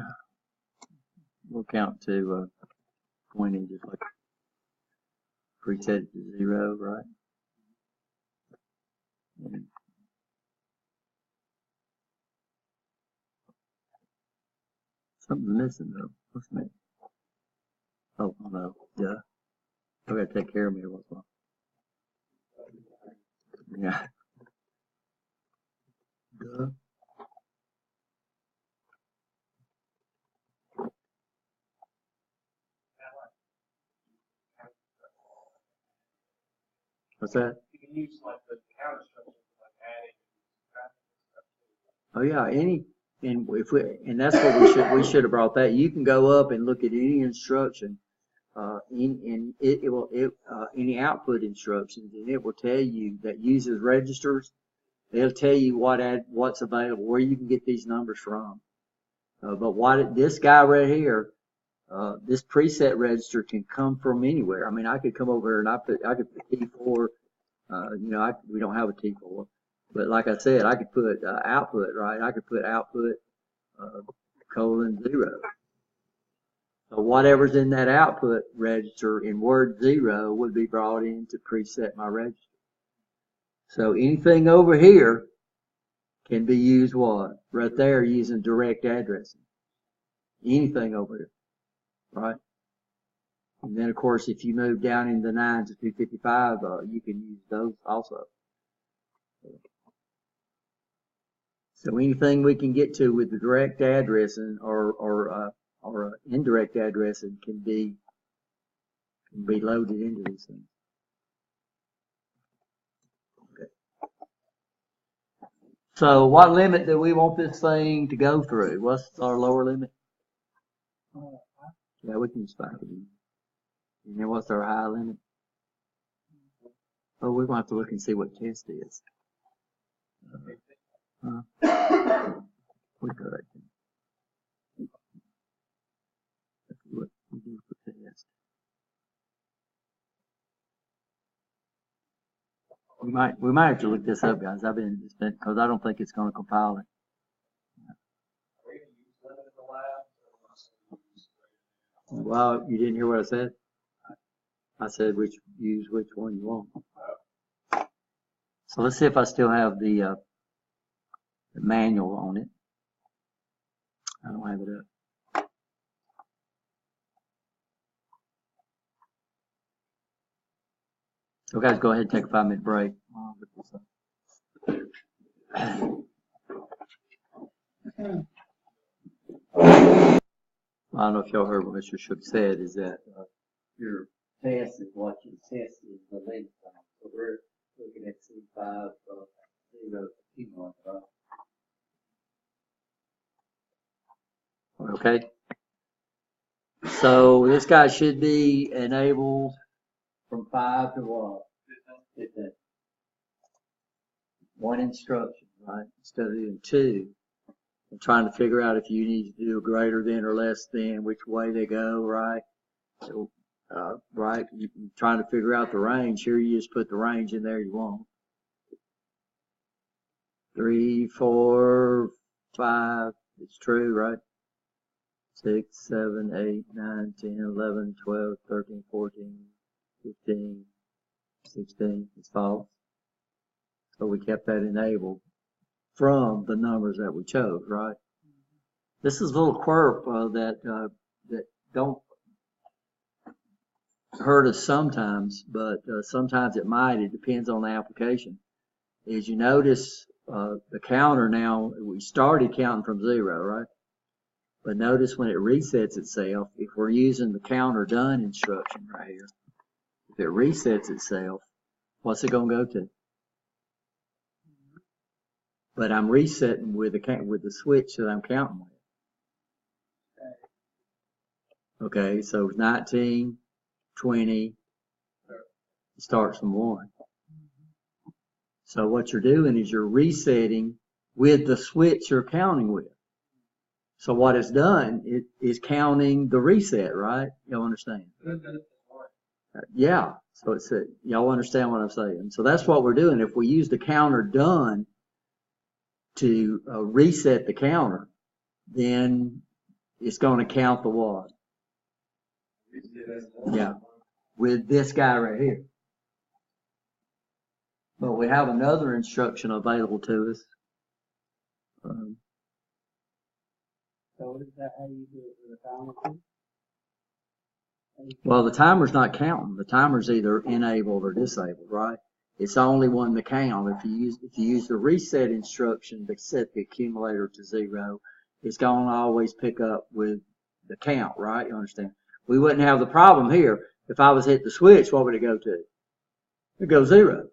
we'll count to 20, just like preset it to 0, right? And something's missing though. What's missing? Oh no, yeah. I gotta take care of me once in a while. Yeah. Duh. What's that? You can use like the count instructions, like adding. Oh yeah, and that's what we should have brought that. You can go up and look at any instruction, any output instructions, and it will tell you that uses registers. They'll tell you what's available, where you can get these numbers from. But this guy right here, this preset register can come from anywhere. I mean, I could come over here and I could put T4. We don't have a T4, but like I said, I could put output, right? I could put output :0. So whatever's in that output register in word 0 would be brought in to preset my register. So anything over here can be used what? Right there using direct addressing. Anything over here, right? And then of course if you move down in the 9 to 255, you can use those also. So anything we can get to with the direct addressing or indirect addressing can be loaded into these things. Okay. So what limit do we want this thing to go through? What's our lower limit? Yeah, we can use 5 of these. And then what's our high limit? Oh, we're going to have to look and see what test is. We could. That's what we do for test. We might have to look this up, guys. Because I don't think it's going to compile it. Well, you didn't hear what I said? I said use which one you want. So let's see if I still have the manual on it. I don't have it up. So guys, go ahead and take a 5-minute break. I'll look this up. I don't know if y'all heard what Mr. Shook said, is that your test is what you test is the length time. So we're looking at C5 0 P1, right? Okay. So this guy should be enabled from 5 to what? 15. One instruction, right? Instead of doing 2. And trying to figure out if you need to do a greater than or less than, which way they go, right? So, right? You're trying to figure out the range. Here you just put the range in there you want. 3, 4, 5. It's true, right? 6, 7, 8, 9, 10, 11, 12, 13, 14, 15, 16. It's false. So we kept that enabled from the numbers that we chose, right? This is a little quirk that don't hurt us sometimes, but sometimes it might. It depends on the application. As you notice, the counter now, we started counting from 0, right? But notice when it resets itself, if we're using the counter done instruction right here, if it resets itself, what's it going to go to? But I'm resetting with the switch that I'm counting with. Okay, so 19, 20, it starts from 1. So what you're doing is you're resetting with the switch you're counting with. So what it's done, it is counting the reset, right? Y'all understand? Yeah. So it's y'all understand what I'm saying? So that's what we're doing. If we use the counter done to reset the counter, then it's going to count the what? Yeah, with this guy right here. But we have another instruction available to us. So is that how you do it with a timer too? Well, the timer's not counting. The timer's either enabled or disabled, right? It's the only one to count. If you use the reset instruction to set the accumulator to 0, it's going to always pick up with the count, right? You understand? We wouldn't have the problem here. If I was hit the switch, what would it go to? It goes 0.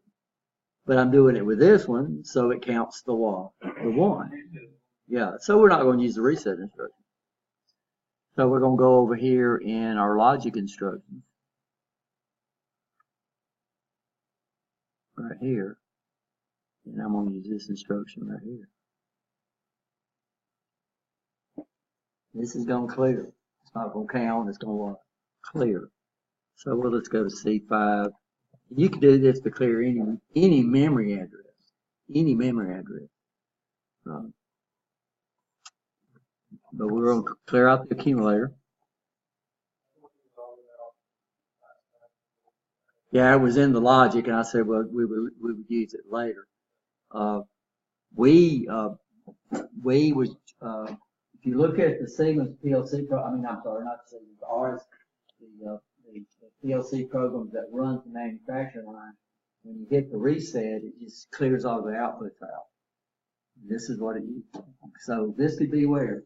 But I'm doing it with this one, so it counts the what? The 1. Yeah, so we're not going to use the reset instruction. So we're going to go over here in our logic instructions. Right here. And I'm going to use this instruction right here. This is going to clear. It's not going to count. It's going to clear. So let's go to C5. You can do this to clear any memory address. Any memory address. But we're going to clear out the accumulator. Yeah, it was in the logic, and I said, well, we would use it later. If you look at the Siemens PLC I'm sorry, not the Siemens, ours, the PLC programs that run the manufacturing line, when you hit the reset, it just clears all the outputs out. This is what it uses. So this could be where.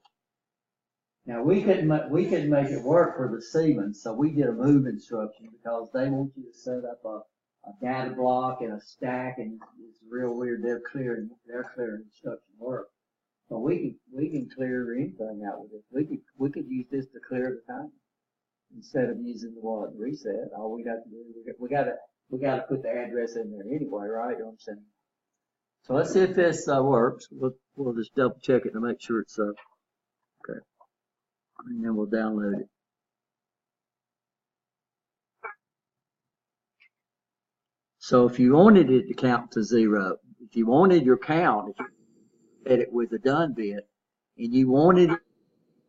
Now we couldn't make it work for the Siemens, so we did a move instruction because they want you to set up a data block and a stack, and it's real weird. Their clearing instruction work. So we can clear anything out with this. We could use this to clear the time instead of using the wallet reset. All we got to do we got to put the address in there anyway, right? You understand? So let's see if this works. We'll just double check it to make sure it's okay. And then we'll download it. So if you wanted it to count to 0, if you wanted your count, if you did it with the done bit, and you wanted it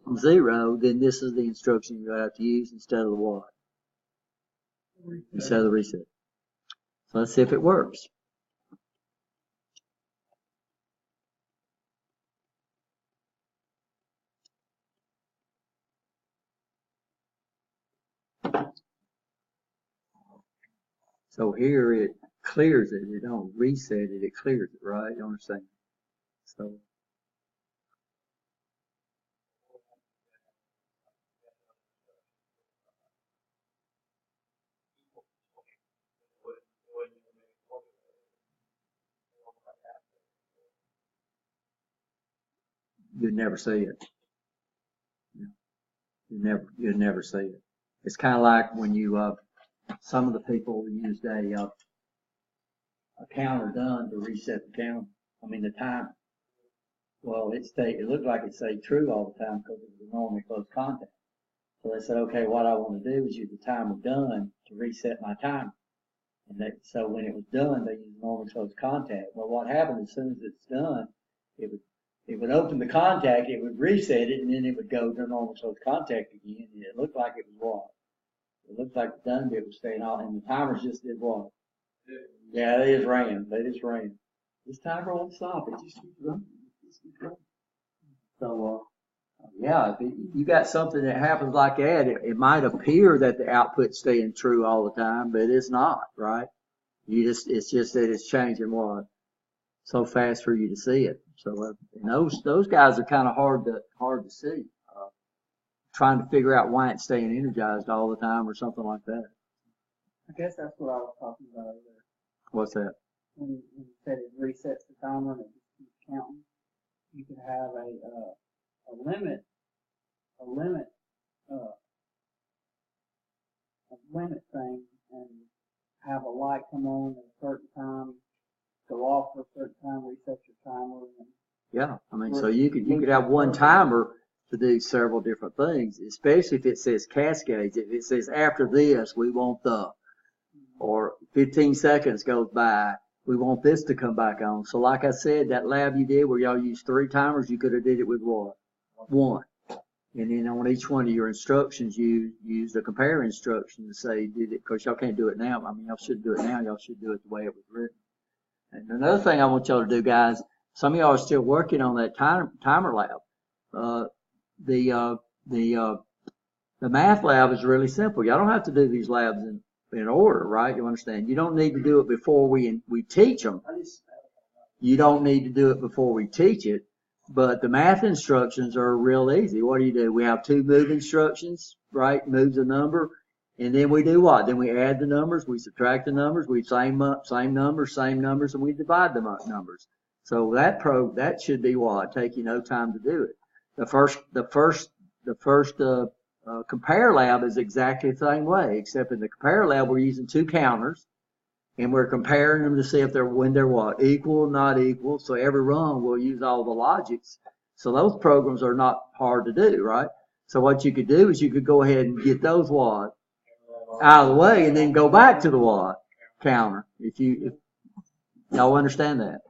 from 0, then this is the instruction you have to use instead of the what? Instead of the reset. So let's see if it works. So here it clears it. It don't reset it. It clears it, right? You understand? So you'd never see it. You'd never see it. It's kind of like when you some of the people used a counter done to reset the count. I mean the timer. Well, it looked like it stayed true all the time because it was a normally close contact. So they said, okay, what I want to do is use the timer done to reset my timer. And so when it was done, they used normally close contact. Well, what happened as soon as it's done, it would open the contact, it would reset it, and then it would go to normal close contact again. And it looked like it was what? It looked like the done bit was staying on, and the timers just did what? Yeah, they just ran. They just ran. This timer won't stop. It just keeps running. It just keeps running. So, yeah, if you got something that happens like that, it might appear that the output's staying true all the time, but it's not, right? It's just that it's changing what? So fast for you to see it. So, and those guys are kind of hard to see. Trying to figure out why it's staying energized all the time or something like that. I guess that's what I was talking about earlier. What's that? When you said it resets the timer and it just keeps counting, you could have a limit thing and have a light come on at a certain time, go off for a certain time, reset your timer. And yeah, I mean, so you could have one timer to do several different things, especially if it says cascades. If it says after this, we want or 15 seconds goes by, we want this to come back on. So like I said, that lab you did where y'all used 3 timers, you could have did it with what? 1. And then on each one of your instructions, you use the compare instruction to say, did it, because y'all can't do it now. I mean, y'all shouldn't do it now. Y'all should do it the way it was written. And another thing I want y'all to do, guys, some of y'all are still working on that timer lab. The math lab is really simple. Y'all don't have to do these labs in order, right? You understand? You don't need to do it before we teach them. You don't need to do it before we teach it, but the math instructions are real easy. What do? We have 2 move instructions, right? Moves a number, and then we do what? Then we add the numbers, we subtract the numbers, we same numbers, and we divide the numbers. So that should be what? Take you no time to do it. The first compare lab is exactly the same way, except in the compare lab we're using 2 counters, and we're comparing them to see if when they're what? Equal, not equal. So every run we'll use all the logics. So those programs are not hard to do, right? So what you could do is you could go ahead and get those what? Out of the way, and then go back to the what? Counter. If y'all understand that.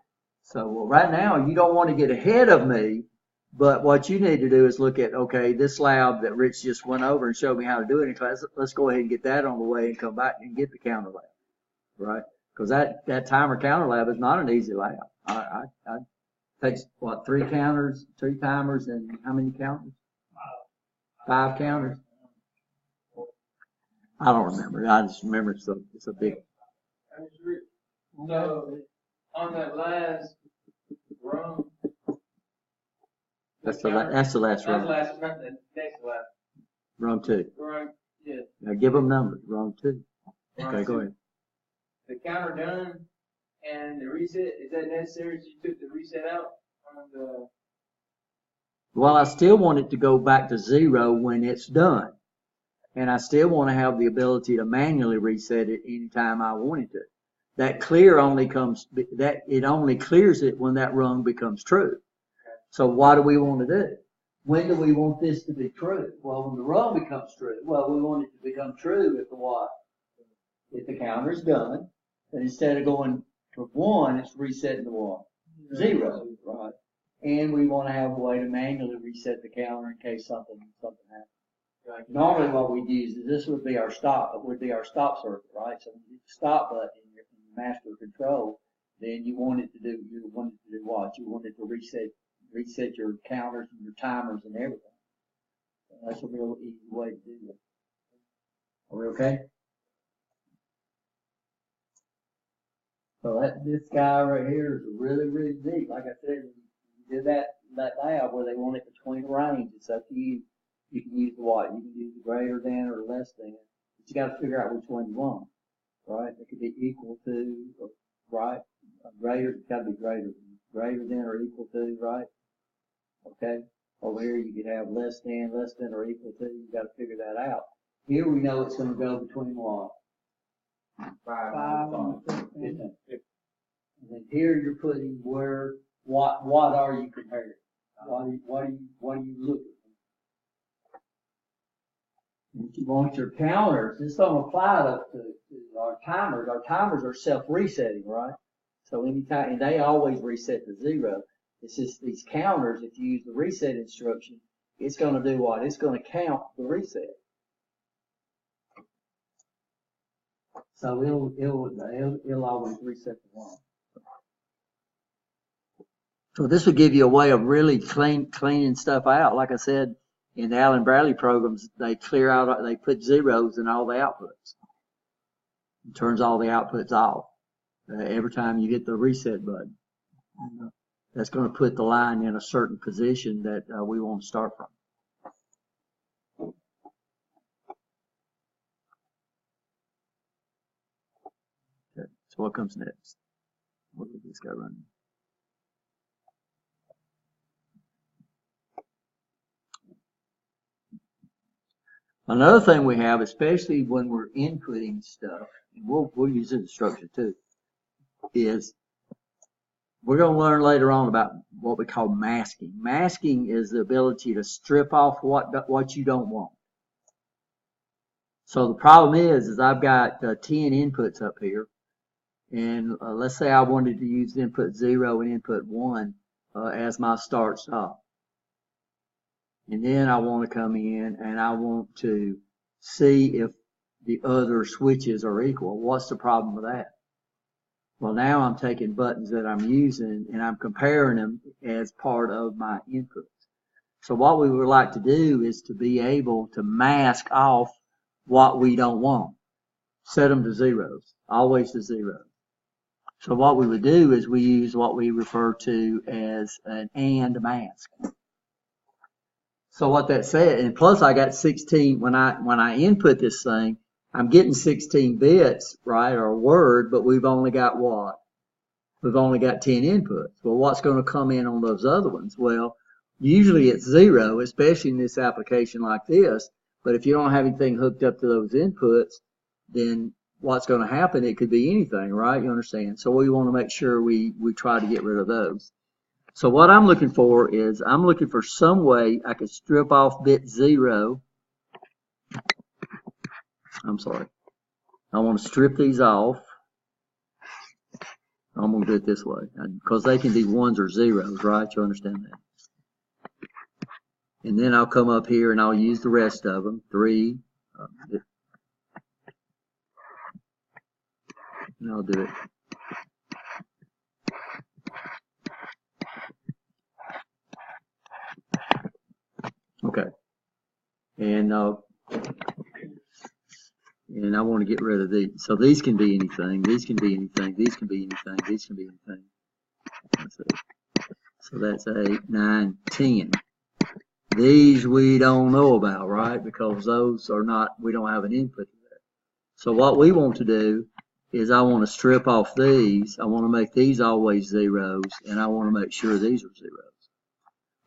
So right now you don't want to get ahead of me. But what you need to do is look at, okay, this lab that Rich just went over and showed me how to do it in class, let's go ahead and get that on the way and come back and get the counter lab, right? Because that timer counter lab is not an easy lab. I takes, 3 counters, 2 timers, and how many counters? 5 counters? I don't remember. I just remember it's a big. So, on that last run, That's the last run. That's the next last. Run 2. Run, yeah. Now give them numbers. Run 2. Okay, go ahead. The counter done and the reset, is that necessary? So you took the reset out on the. Well, I still want it to go back to 0 when it's done. And I still want to have the ability to manually reset it anytime I wanted to. That clear only comes, that it only clears it when that rung becomes true. So what do we want to do? When do we want this to be true? Well, when the rung becomes true. Well, we want it to become true if the what? If the counter's done, and instead of going to 1, it's resetting to what? 0, right? And we want to have a way to manually reset the counter in case something happens. Like, Normally what we'd use is this would be our stop circuit, right? So when you hit the stop button in your master control, then you want it to do what? You want it to reset your counters and your timers and everything. So that's a real easy way to do that. Are we okay? So this guy right here is really, really deep. Like I said, you did that valve where they want it between range. It's up to you. You can use the what? You can use the greater than or less than. But you got to figure out which one you want, right? It could be equal to, right? Greater, it's got to be greater than or equal to, right? Okay. Over here you could have less than or equal to. You got to figure that out. Here we know it's going to go between what? 5 and 15. And then here you're putting where, what are you comparing? What are you looking at? If you want your counters, this don't apply to our timers. Our timers are self-resetting, right? So anytime, and they always reset to 0. It's just these counters, if you use the reset instruction, it's going to do what? It's going to count the reset. So it'll always reset to 1. So this will give you a way of really cleaning stuff out. Like I said, in the Allen Bradley programs, they put zeros in all the outputs. It turns all the outputs off every time you hit the reset button. That's going to put the line in a certain position that we want to start from. Okay, so what comes next? What did this guy run? Another thing we have, especially when we're inputting stuff, and we'll use instruction too, is we're going to learn later on about what we call masking. Masking is the ability to strip off what you don't want. So the problem is I've got 10 inputs up here, and let's say I wanted to use input 0 and input 1 as my start stop. And then I want to come in and I want to see if the other switches are equal. What's the problem with that? Well, now I'm taking buttons that I'm using and I'm comparing them as part of my inputs. So what we would like to do is to be able to mask off what we don't want. Set them to zeros, always to 0. So what we would do is we use what we refer to as an AND mask. So what that said, and plus I got 16, when I input this thing, I'm getting 16 bits, right, or a word, but we've only got what? We've only got 10 inputs. Well, what's going to come in on those other ones? Well, usually it's 0, especially in this application like this, but if you don't have anything hooked up to those inputs, then what's going to happen, it could be anything, right? You understand? So we want to make sure we try to get rid of those. So what I'm looking for is, I'm looking for some way I could strip off bit 0. I'm sorry. I want to strip these off. I'm going to do it this way, because they can be 1s or 0s, right? You understand that? And then I'll come up here and I'll use the rest of them. 3. And I'll do it. Okay, and I want to get rid of these. So these can be anything. These can be anything. These can be anything. These can be anything. Let's see. So that's 8, 9, 10. These we don't know about, right? Because those are not. We don't have an input to that. So what we want to do is I want to strip off these. I want to make these always zeros, and I want to make sure these are zeros.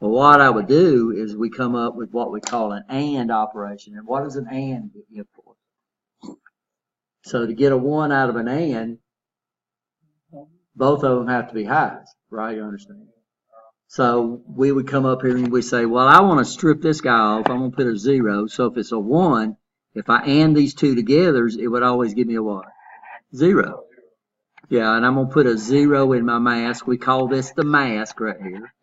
Well, what I would do is we come up with what we call an AND operation. And what does an AND give for? So to get a 1 out of an AND, both of them have to be highs, right? You understand? So we would come up here and we say, well, I want to strip this guy off. I'm going to put a 0. So if it's a 1, if I and these two together, it would always give me a what? 0. Yeah, and I'm going to put a 0 in my mask. We call this the mask right here.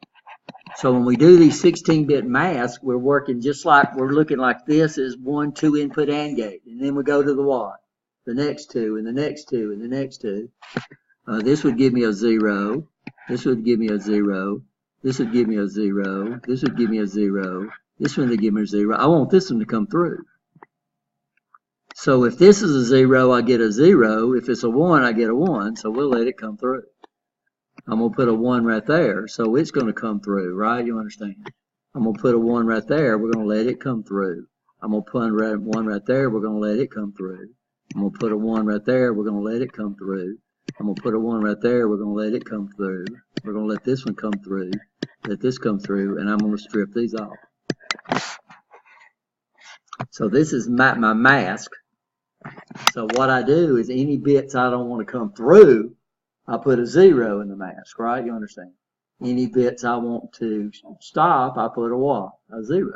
So when we do these 16-bit masks, we're working just like, we're looking like this is 1, 2 input AND gate. And then we go to the what? The next 2 and the next 2 and the next 2. This would give me a 0. This would give me a 0. This would give me a 0. This would give me a 0. This one would give me a 0. I want this one to come through. So if this is a 0, I get a 0. If it's a 1, I get a 1. So we'll let it come through. I'm going to put a 1 right there. So it's going to come through, right? You understand? I'm going to put a 1 right there. We're going to let it come through. I'm going to put a 1 right there. We're going to let it come through. I'm going to put a 1 right there. We're going to let it come through. I'm going to put a 1 right there. We're going to let it come through. We're going to let this one come through. Let this come through. And I'm going to strip these off. So this is my mask. So what I do is any bits I don't want to come through, I put a 0 in the mask, right? You understand? Any bits I want to stop, I put a what? A 0.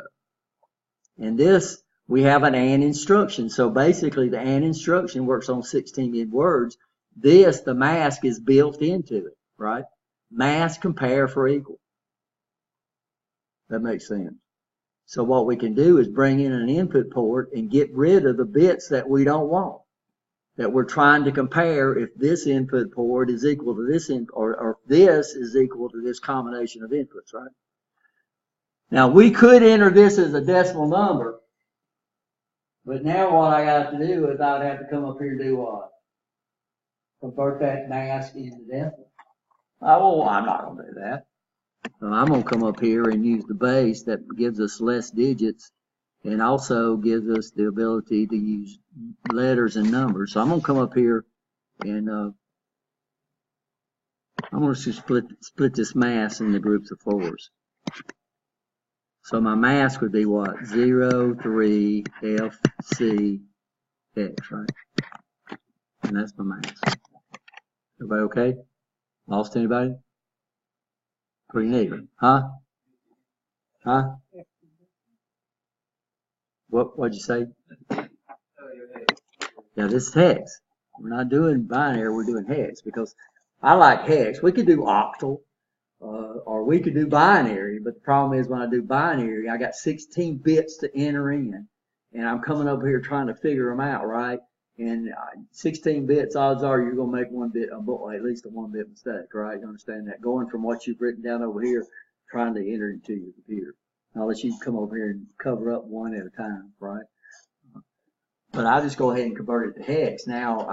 And this, we have an AND instruction. So basically the AND instruction works on 16-bit words. This, the mask, is built into it, right? Mask, compare for equal. That makes sense. So what we can do is bring in an input port and get rid of the bits that we don't want, that we're trying to compare if this input port is equal to this, or this is equal to this combination of inputs, right? Now we could enter this as a decimal number, but now what I got to do is I'd have to come up here and do what? Convert that mask into decimal. Oh, well, I'm not going to do that. I'm going to come up here and use the base that gives us less digits and also gives us the ability to use letters and numbers. So I'm going to come up here and I'm going to split this mask into groups of 4s. So my mask would be what? 0, 3, F, C, X, right? And that's my mask. Everybody okay? Lost anybody? Pretty neat, huh? Huh? What'd you say? Yeah, this is hex. We're not doing binary, we're doing hex because I like hex. We could do octal, or we could do binary, but the problem is when I do binary, I got 16 bits to enter in, and I'm coming over here trying to figure them out, right? And 16 bits, odds are you're going to make one bit, at least a 1-bit mistake, right? You understand that? Going from what you've written down over here, trying to enter into your computer. Unless you come over here and cover up one at a time, right? But I'll just go ahead and convert it to hex. Now,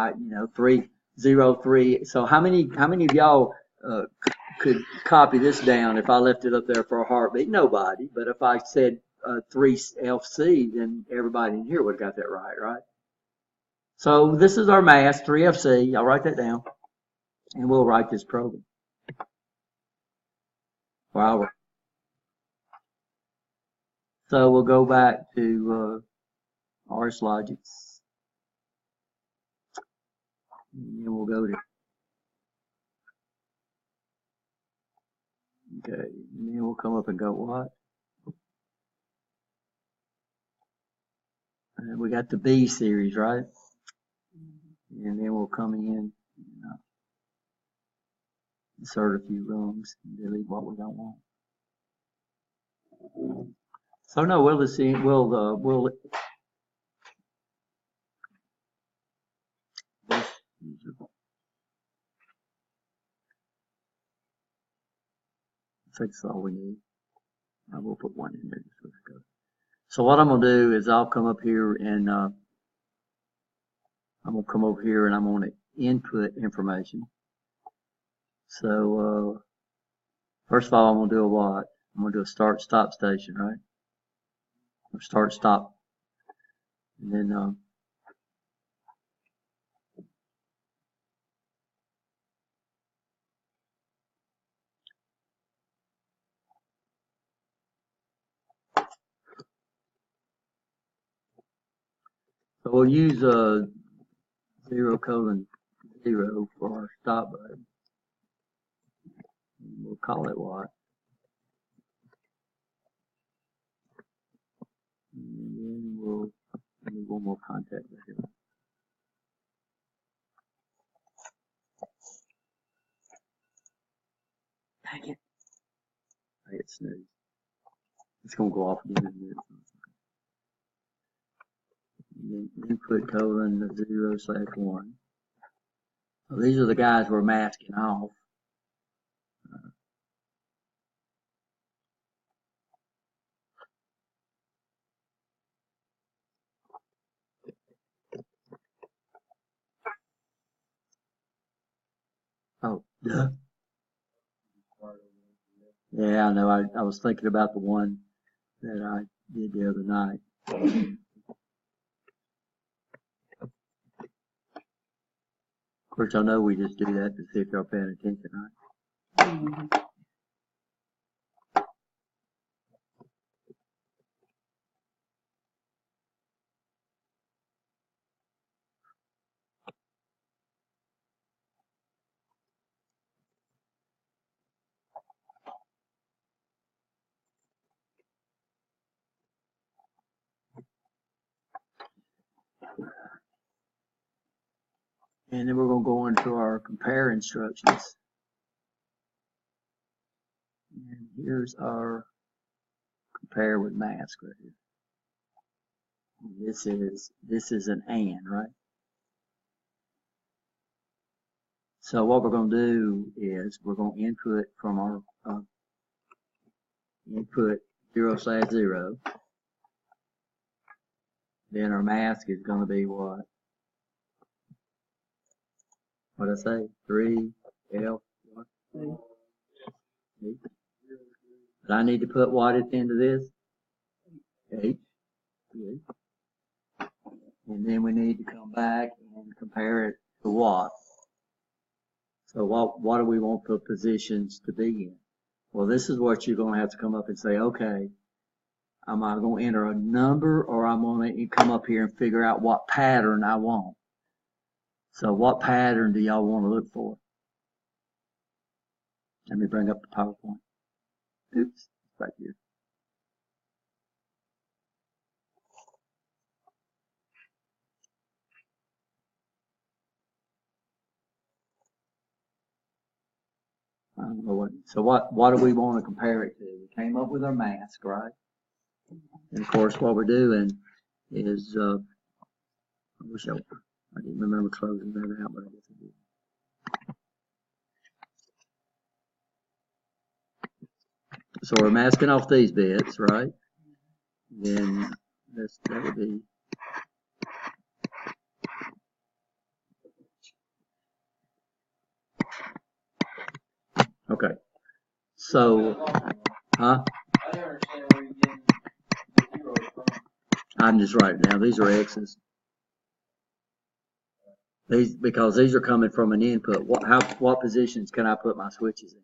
3, 0, 3. So how many of y'all could copy this down if I left it up there for a heartbeat? Nobody. But if I said 3FC, then everybody in here would have got that right? So this is our mask, 3FC. I'll write that down, and we'll write this program. Wow. So we'll go back to RS Logic. And then we'll go to, okay, and then we'll come up and go what? And we got the B series, right? And then we'll come in, insert a few rungs, and delete what we don't want. So no, we'll just see, we'll I think that's all we need. I will put one in there. So what I'm going to do is I'll come up here and I'm going to come over here and I'm going to input information. So first of all, I'm going to do a what? I'm going to do a start stop station, right? Or start stop. And then so we'll use 0:0 for our stop button. call it what? And then we'll need one more contact right here. Dang it. I hit snooze. It's gonna go off again in a minute. And then input colon 0/1. So these are the guys we're masking off. Oh, duh. Yeah, I know. I was thinking about the one that I did the other night. Of course, I know we just do that to see if y'all paying attention, right? Mhm. And then we're going to go into our compare instructions. And here's our compare with mask right here. And this is an and, right? So what we're going to do is we're going to input from our input 0/0. Then our mask is going to be what? What did I say? 3L what? But I need to put what at the end of this? H. Good. And then we need to come back and compare it to what? So what do we want the positions to be in? Well, this is what you're going to have to come up and say, okay, am I going to enter a number or I'm going to come up here and figure out what pattern I want? So what pattern do y'all want to look for? Let me bring up the PowerPoint. Oops, it's back here. I don't know what, so what do we want to compare it to? We came up with our mask, right? And of course, what we're doing is, I wish I didn't remember closing that out, but I guess I did. So we're masking off these bits, right? Then that would be okay. So, huh? I don't understand where you're getting the zeros from. I'm just writing down. These are X's. Because these are coming from an input. What positions can I put my switches in?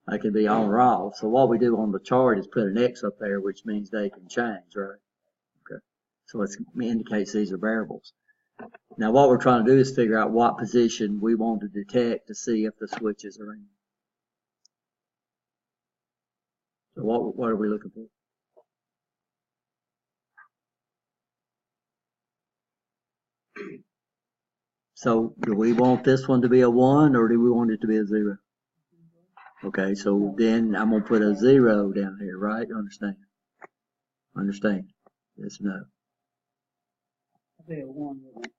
They can be on or off. So what we do on the chart is put an X up there, which means they can change, right? Okay. So it indicates these are variables. Now what we're trying to do is figure out what position we want to detect to see if the switches are in. So what are we looking for? So do we want this one to be a 1 or do we want it to be a 0? Okay, so then I'm going to put a 0 down here, right? Understand? Understand? Yes or no? I'll be a 1 with it.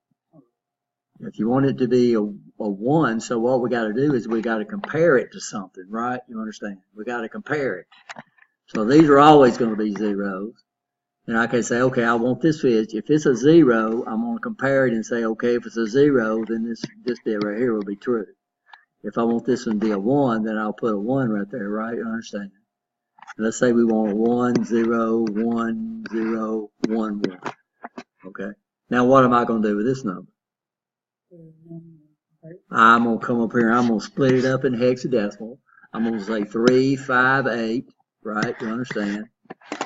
If you want it to be a 1, so what we got to do is we got to compare it to something, right? You understand? We got to compare it. So these are always going to be zeros. And I can say, okay, I want this switch. If it's a 0, I'm going to compare it and say, okay, if it's a 0, then this bit right here will be true. If I want this one to be a 1, then I'll put a 1 right there, right? You understand? And let's say we want a 1, 0, 1, 0, 1, 1. Okay. Now what am I going to do with this number? I'm going to come up here and I'm going to split it up in hexadecimal. I'm going to say 3, 5, 8, right? You understand?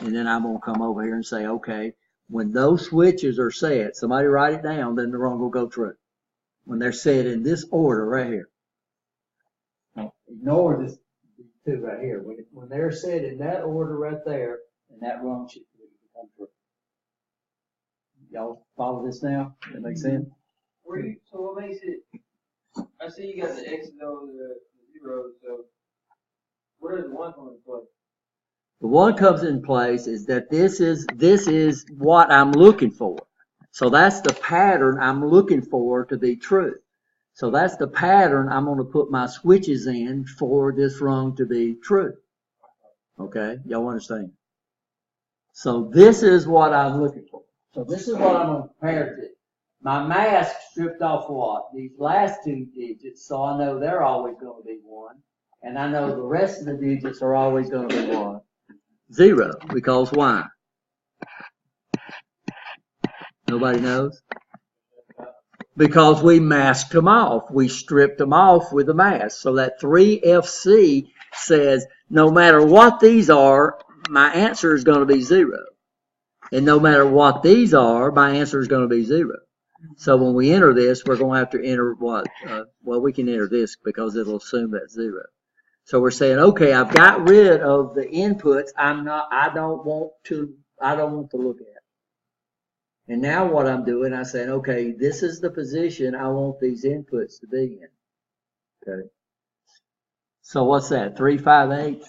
And then I'm going to come over here and say, okay, when those switches are set, somebody write it down, then the run will go through. When they're set in this order right here. Now, ignore this, these two right here. When they're said in that order right there, then that rung should become true. Y'all follow this now? That makes sense? So what makes it, I see you got the X and O, the zeros, so where does one come into play? The one comes in place is that this is what I'm looking for. So that's the pattern I'm looking for to be true. So that's the pattern I'm going to put my switches in for this rung to be true. Okay, y'all understand? So this is what I'm looking for. So this is what I'm going to compare it to. My mask stripped off what? These last two digits, so I know they're always going to be 1. And I know the rest of the digits are always going to be what? 0, because why? Nobody knows? Because we masked them off. We stripped them off with a mask. So that 3FC says, no matter what these are, my answer is going to be 0. And no matter what these are, my answer is going to be 0. So when we enter this, we're going to have to enter what? Well, we can enter this because it'll assume that's 0. So we're saying, okay, I've got rid of the inputs I don't want to look at. And now what I'm doing, I'm saying, okay, this is the position I want these inputs to be in. Okay. So what's that? 3, 5, 8?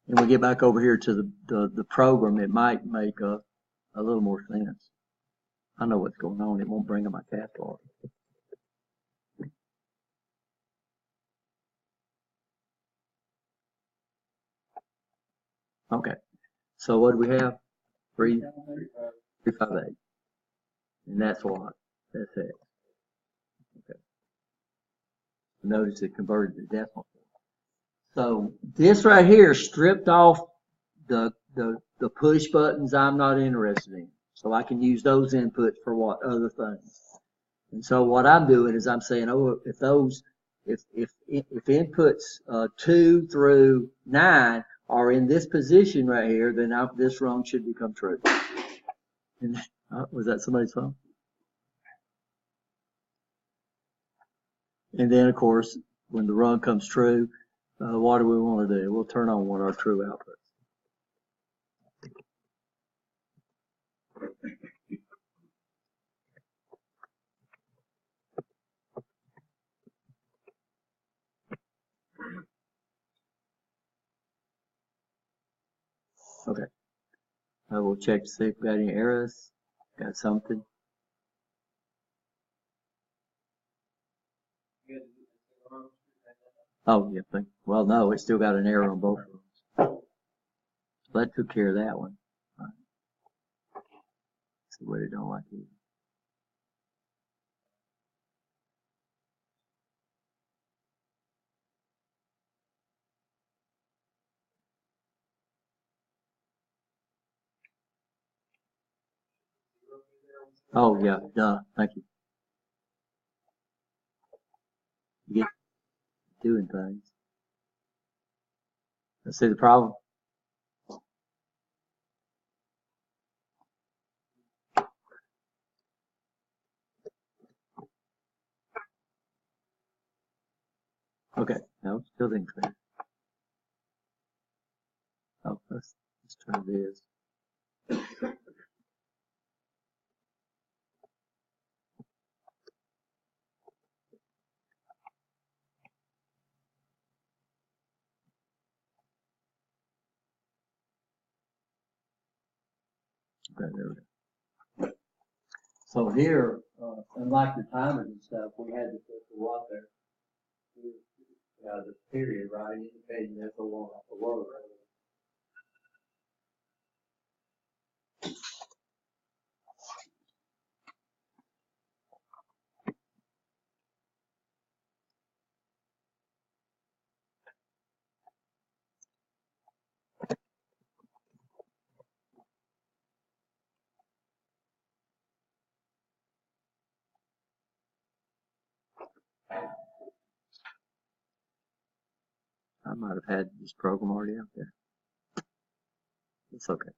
And we get back over here to the program, it might make a little more sense. I know what's going on. It won't bring up my catalog. Okay. So what do we have? 3, 5, 8. And that's what? That's X. Okay. Notice it converted to decimal. So this right here stripped off the push buttons I'm not interested in. So I can use those inputs for what? Other things. And so what I'm doing is I'm saying, oh, if inputs 2 through 9 are in this position right here, then this rung should become true. And, was that somebody's phone? And then, of course, when the rung comes true, what do we want to do? We'll turn on what our true outputs. Okay. We'll check to see if we got any errors. Got something. Oh, yeah. Well, no, it's still got an error on both of them. So that took care of that one. All right. That's the way they don't like it. Oh, yeah. Duh. Thank you. You get doing things. Let's see the problem. Okay. No, still didn't clear. Oh, let's try this. Okay, there we go. So here, unlike the timers and stuff, we had to put the what there. The period, right? Indicating that's a word. Right? I might have had this program already out there. It's okay.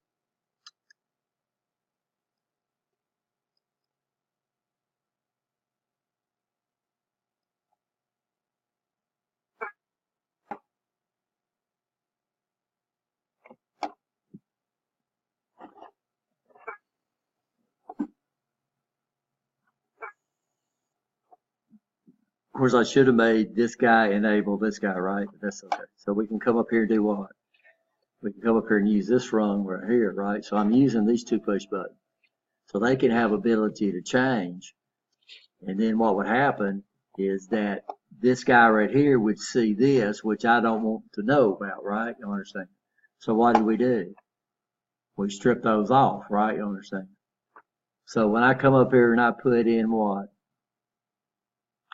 course, I should have made this guy enable this guy, right? But that's okay. So we can come up here and do what? We can come up here and use this rung right here, right? So I'm using these two push buttons. So they can have ability to change. And then what would happen is that this guy right here would see this, which I don't want to know about, right? You understand? So what do? We strip those off, right? You understand? So when I come up here and I put in what?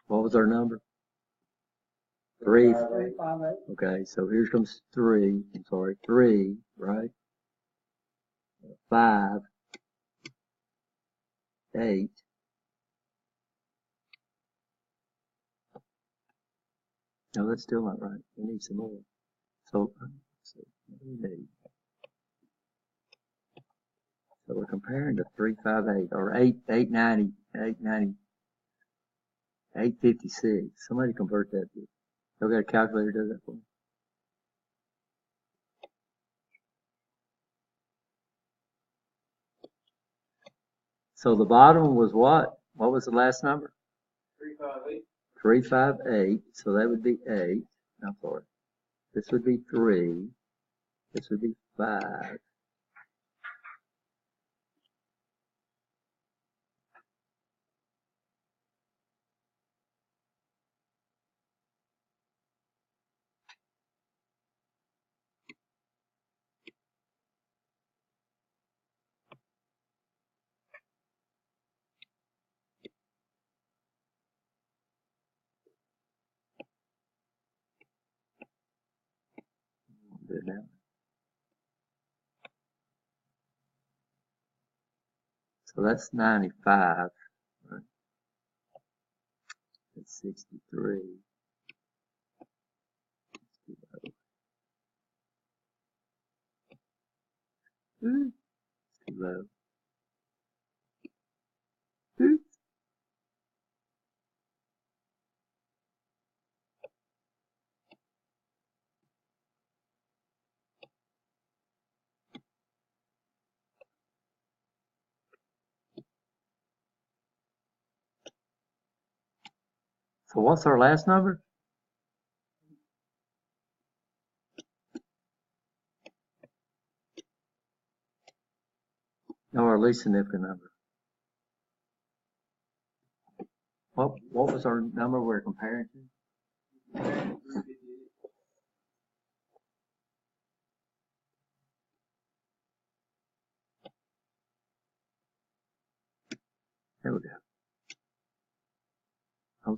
What was our number? 3. 358. Okay, so here comes 3. I'm sorry, 3, right? 5, 8. No, that's still not right. We need some more. So, what do we need? So we're comparing to 358 or 890, 856. Somebody convert that. Y'all got a calculator does that for me? So the bottom was what? What was the last number? 358. 358. So that would be 8. I'm sorry. This would be 3. This would be 5. Do it now. So that's 95. Right? That's 63. Too low. So what's our last number? No, our least significant number. What was our number we're comparing to? There we go. I'm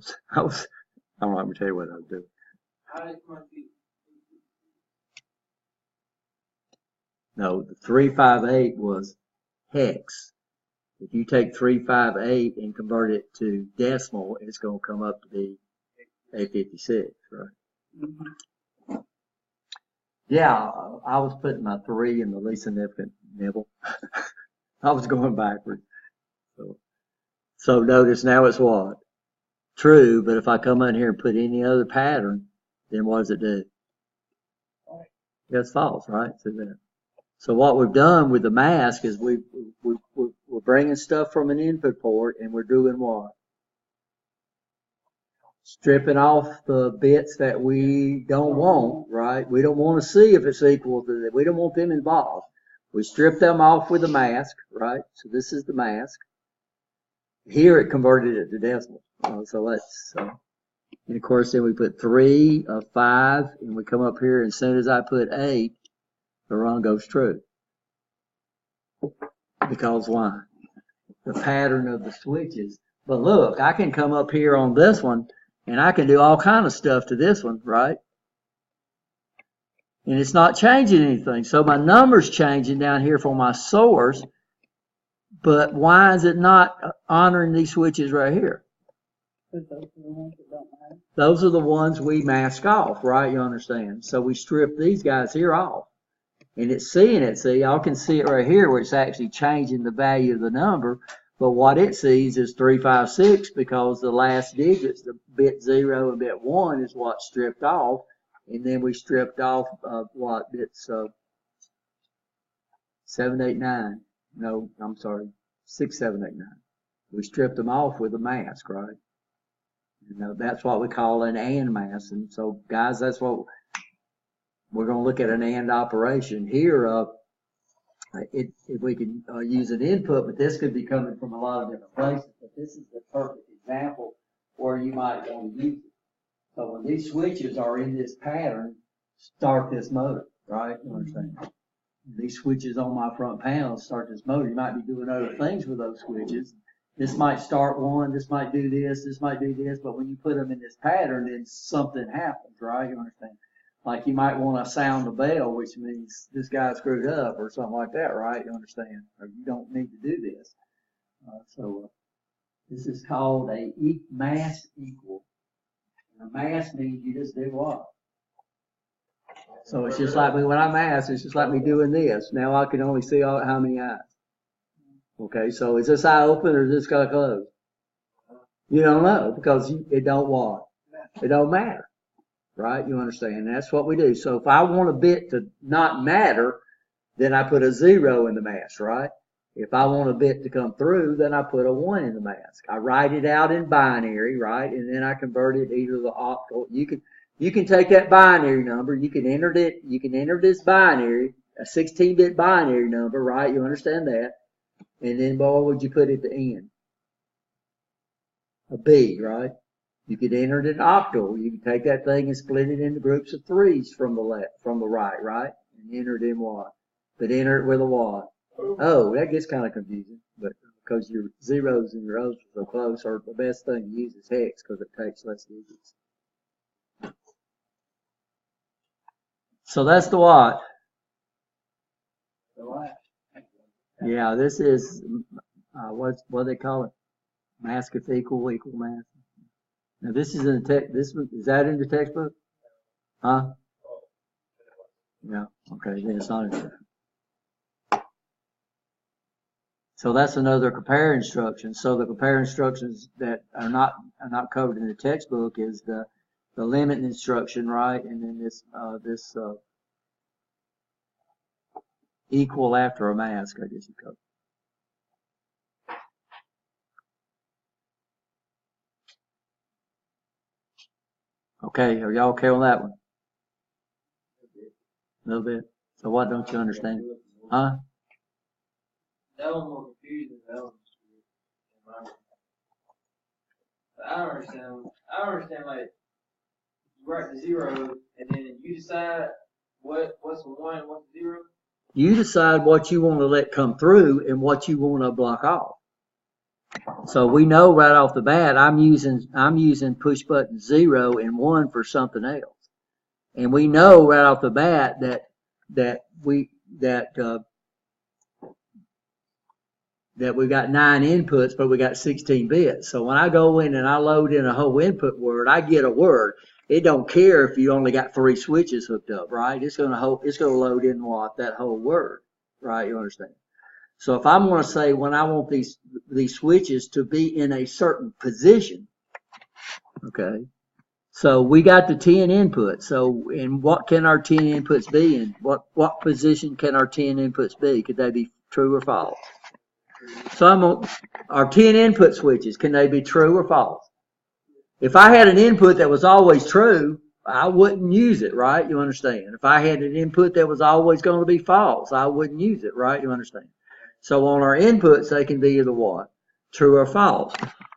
not going to tell you what I was doing. How did my feet? No, the 358 was hex. If you take 358 and convert it to decimal, it's going to come up to be 856, right? Mm-hmm. Yeah, I was putting my 3 in the least significant nibble. I was going backwards. So notice now it's what? True, but if I come in here and put any other pattern, then what does it do? It's false, right? So what we've done with the mask is we're bringing stuff from an input port and we're doing what? Stripping off the bits that we don't want, right? We don't want to see if it's equal to that. We don't want them involved. We strip them off with a mask, right? So this is the mask. Here it converted it to decimal. And of course then we put 3, 5, and we come up here and as soon as I put 8, the run goes true. Because why? The pattern of the switches. But look, I can come up here on this one and I can do all kind of stuff to this one, right? And it's not changing anything. So my number's changing down here for my source, but why is it not honoring these switches right here? Those are the ones we mask off, right? You understand? So we strip these guys here off. And it's seeing it. See, y'all can see it right here where it's actually changing the value of the number. But what it sees is 356 because the last digits, the bit 0 and bit 1 is what's stripped off. And then we stripped off what bits 7, 8, 9. No, I'm sorry, 6, 7, 8, 9. We stripped them off with a mask, right? You know, that's what we call an AND mask. And so, guys, that's what we're going to look at, an AND operation here. If we can use an input, but this could be coming from a lot of different places. But this is the perfect example where you might want to use it. So when these switches are in this pattern, start this motor, right? You understand? These switches on my front panel start this motor. You might be doing other things with those switches. This might start one, this might do this might do this, but when you put them in this pattern, then something happens, right? You understand? Like you might want to sound the bell, which means this guy screwed up or something like that, right? You understand? Or you don't need to do this. This is called a mass equal. And a mass means you just do what? So it's just like me when I mass, it's just like me doing this. Now I can only see how many eyes. Okay, so is this eye open or is this got closed? You don't know because it don't what? It don't matter. Right? You understand? That's what we do. So if I want a bit to not matter, then I put a 0 in the mask, right? If I want a bit to come through, then I put a 1 in the mask. I write it out in binary, right? And then I convert it either the octal. You can take that binary number, you can enter this binary, a 16-bit binary number, right? You understand that? And then what would you put at the end? A B, right? You could enter it in octal. You can take that thing and split it into groups of 3s from the left, from the right? And enter it in what? But enter it with a what? Oh, that gets kind of confusing, but because your zeros and your O's are so close, or the best thing to use is hex because it takes less digits. So that's the what? Yeah, this is, what do they call it? Mask if equal mask. Now this is in the text, is that in the textbook? Huh? Yeah, okay, then it's not in there. So that's another compare instruction. So the compare instructions that are not covered in the textbook is the limit instruction, right? And then this equal after a mask, I guess you call it. Okay, are y'all okay on that one? A little bit. So what don't you understand? Huh? That one more confusing than that one. I don't understand like you write the 0 and then you decide what's the 1 and what's the 0. You decide what you want to let come through and what you want to block off. So we know right off the bat I'm using push button 0 and 1 for something else. And we know right off the bat that we got 9 inputs, but we got 16 bits. So when I go in and I load in a whole input word, I get a word. It don't care if you only got 3 switches hooked up, right? It's gonna load in what? That whole word, right? You understand? So if I'm gonna say when I want these switches to be in a certain position, okay. So we got the 10 inputs. So and what can our 10 inputs be in? What position can our 10 inputs be? Could they be true or false? So our 10 input switches, can they be true or false? If I had an input that was always true, I wouldn't use it, right? You understand? If I had an input that was always going to be false, I wouldn't use it, right? You understand? So on our inputs, they can be either what? True or false.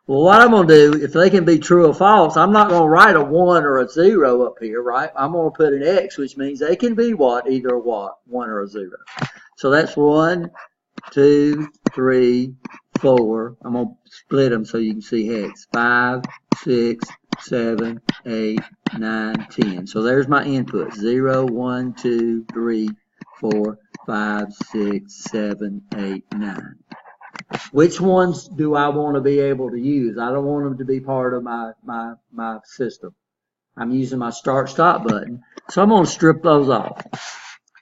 Well, what I'm going to do, if they can be true or false, I'm not going to write a 1 or a 0 up here, right? I'm going to put an X, which means they can be what? Either a what? 1 or a 0. So that's 1, 2, 3, 4. I'm going to split them so you can see hex. 5, 6, 7, 8, 9, 10. So there's my inputs. 0, 1, 2, 3, 4, 5, 6, 7, 8, 9. Which ones do I want to be able to use? I don't want them to be part of my system. I'm using my start stop button. So I'm going to strip those off.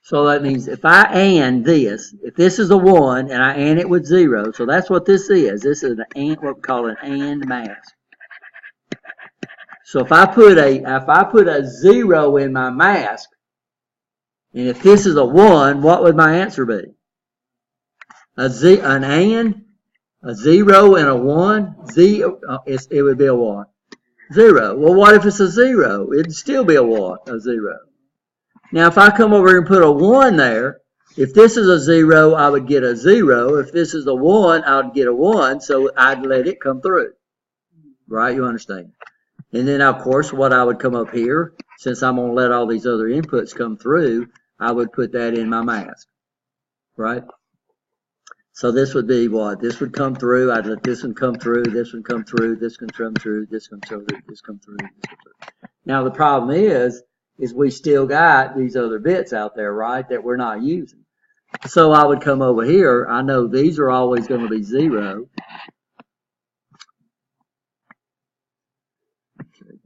So that means if I AND this, if this is a 1 and I AND it with 0, so that's what this is. This is what we call an AND mask. So if I put a 0 in my mask, and if this is a 1, what would my answer be? An AND, a 0 and a 1, it would be a what? 0. Well, what if it's a 0? It'd still be a what? A 0. Now, if I come over here and put a 1 there, if this is a 0, I would get a 0. If this is a 1, I would get a 1, so I'd let it come through. Right? You understand? And then, of course, what I would come up here, since I'm going to let all these other inputs come through, I would put that in my mask. Right? So this would be what? This would come through. I'd let this one come through, this one come through, this one come through, this come through, this come through, this come through. Now, the problem is we still got these other bits out there, right, that we're not using. So I would come over here. I know these are always going to be 0. Okay.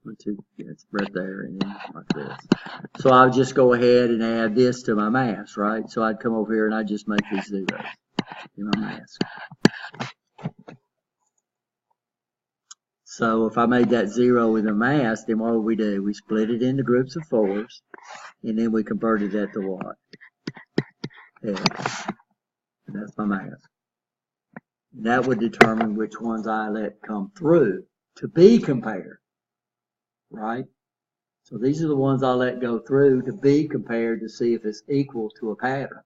1, 2, yeah, it's right there, and then like this. So I would just go ahead and add this to my mask, right? So I'd come over here and I'd just make these 0s in my mask. So if I made that 0 in the mask, then what would we do? We split it into groups of 4s, and then we converted that to what? X. And that's my mask. And that would determine which ones I let come through to be compared. Right? So these are the ones I let go through to be compared to see if it's equal to a pattern.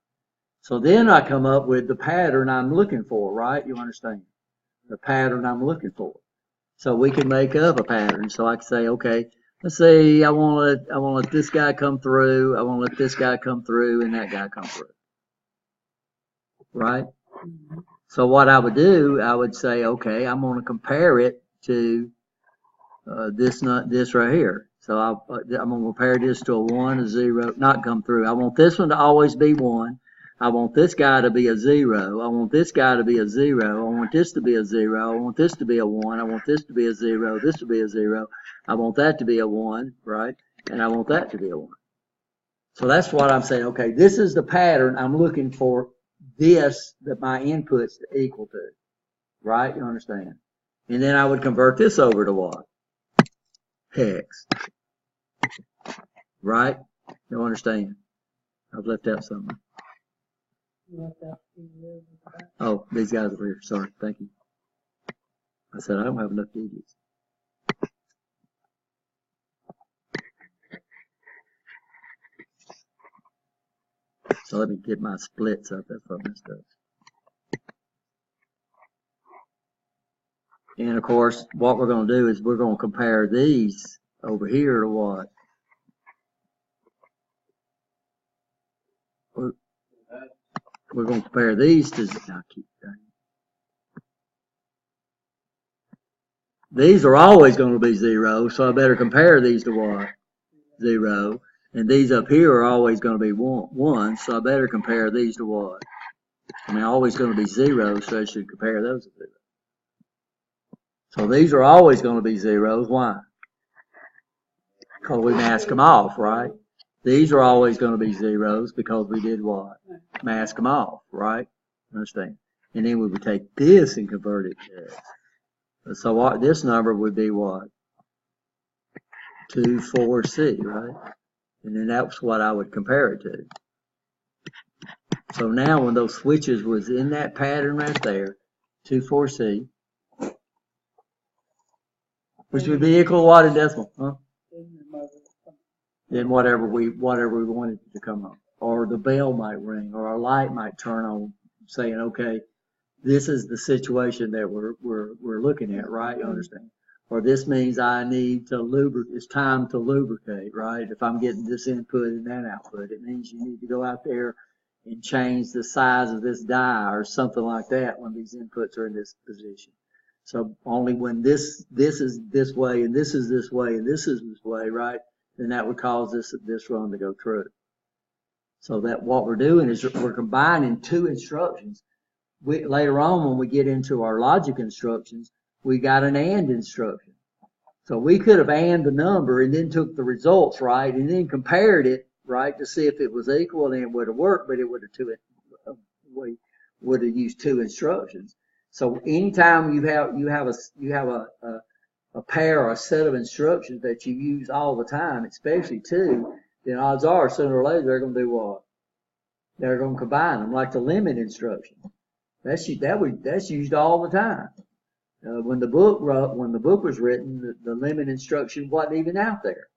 So then I come up with the pattern I'm looking for, right? You understand? The pattern I'm looking for. So we can make up a pattern. So I can say, okay, let's see, I want to let this guy come through, I want to let this guy come through, and that guy come through. Right? So what I would do, I would say, okay, I'm going to compare it to this right here. So I'm going to compare this to a 1, a 0, not come through. I want this one to always be 1. I want this guy to be a 0. I want this guy to be a 0. I want this to be a 0. I want this to be a 1. I want this to be a 0. This to be a 0. I want that to be a 1, right? And I want that to be a 1. So that's what I'm saying. Okay, this is the pattern I'm looking for. This that my inputs to equal to, right? You understand? And then I would convert this over to what? Hex, right? You understand? I've left out something. Oh, these guys over here. Sorry, thank you. I said I don't have enough digits. So let me get my splits up. That's what I messed up. And of course, what we're going to do is we're going to compare these over here to what? We're going to compare these to, these are always going to be 0, so I better compare these to what? 0. And these up here are always going to be 1, so I better compare these to what? I mean, always going to be 0, so I should compare those to 0. So these are always going to be 0s. Why? Because we mask them off, right? These are always going to be 0s because we did what? Mask them off, right? Understand? And then we would take this and convert it to X. So what, this number would be what? 24C, right? And then that's what I would compare it to. So now when those switches was in that pattern right there, 24C, which would be equal to what in decimal? Huh? Then whatever we wanted it to come up. Or the bell might ring, or a light might turn on saying, okay, this is the situation that we're looking at, right? You understand? Or this means I need to lubricate, it's time to lubricate, right? If I'm getting this input and that output, it means you need to go out there and change the size of this die or something like that when these inputs are in this position. So only when this is this way and this is this way and this is this way, right? Then that would cause this run to go true. So that what we're doing is we're combining two instructions. Later on when we get into our logic instructions, we got an AND instruction. So we could have AND the number and then took the results, right, and then compared it, right, to see if it was equal, and it would have worked, but it would have we would have used two instructions. So anytime you have a pair or a set of instructions that you use all the time, especially two, then odds are sooner or later they're going to do what? They're going to combine them, like the limit instruction. That's used all the time. When the book was written, the limit instruction wasn't even out there.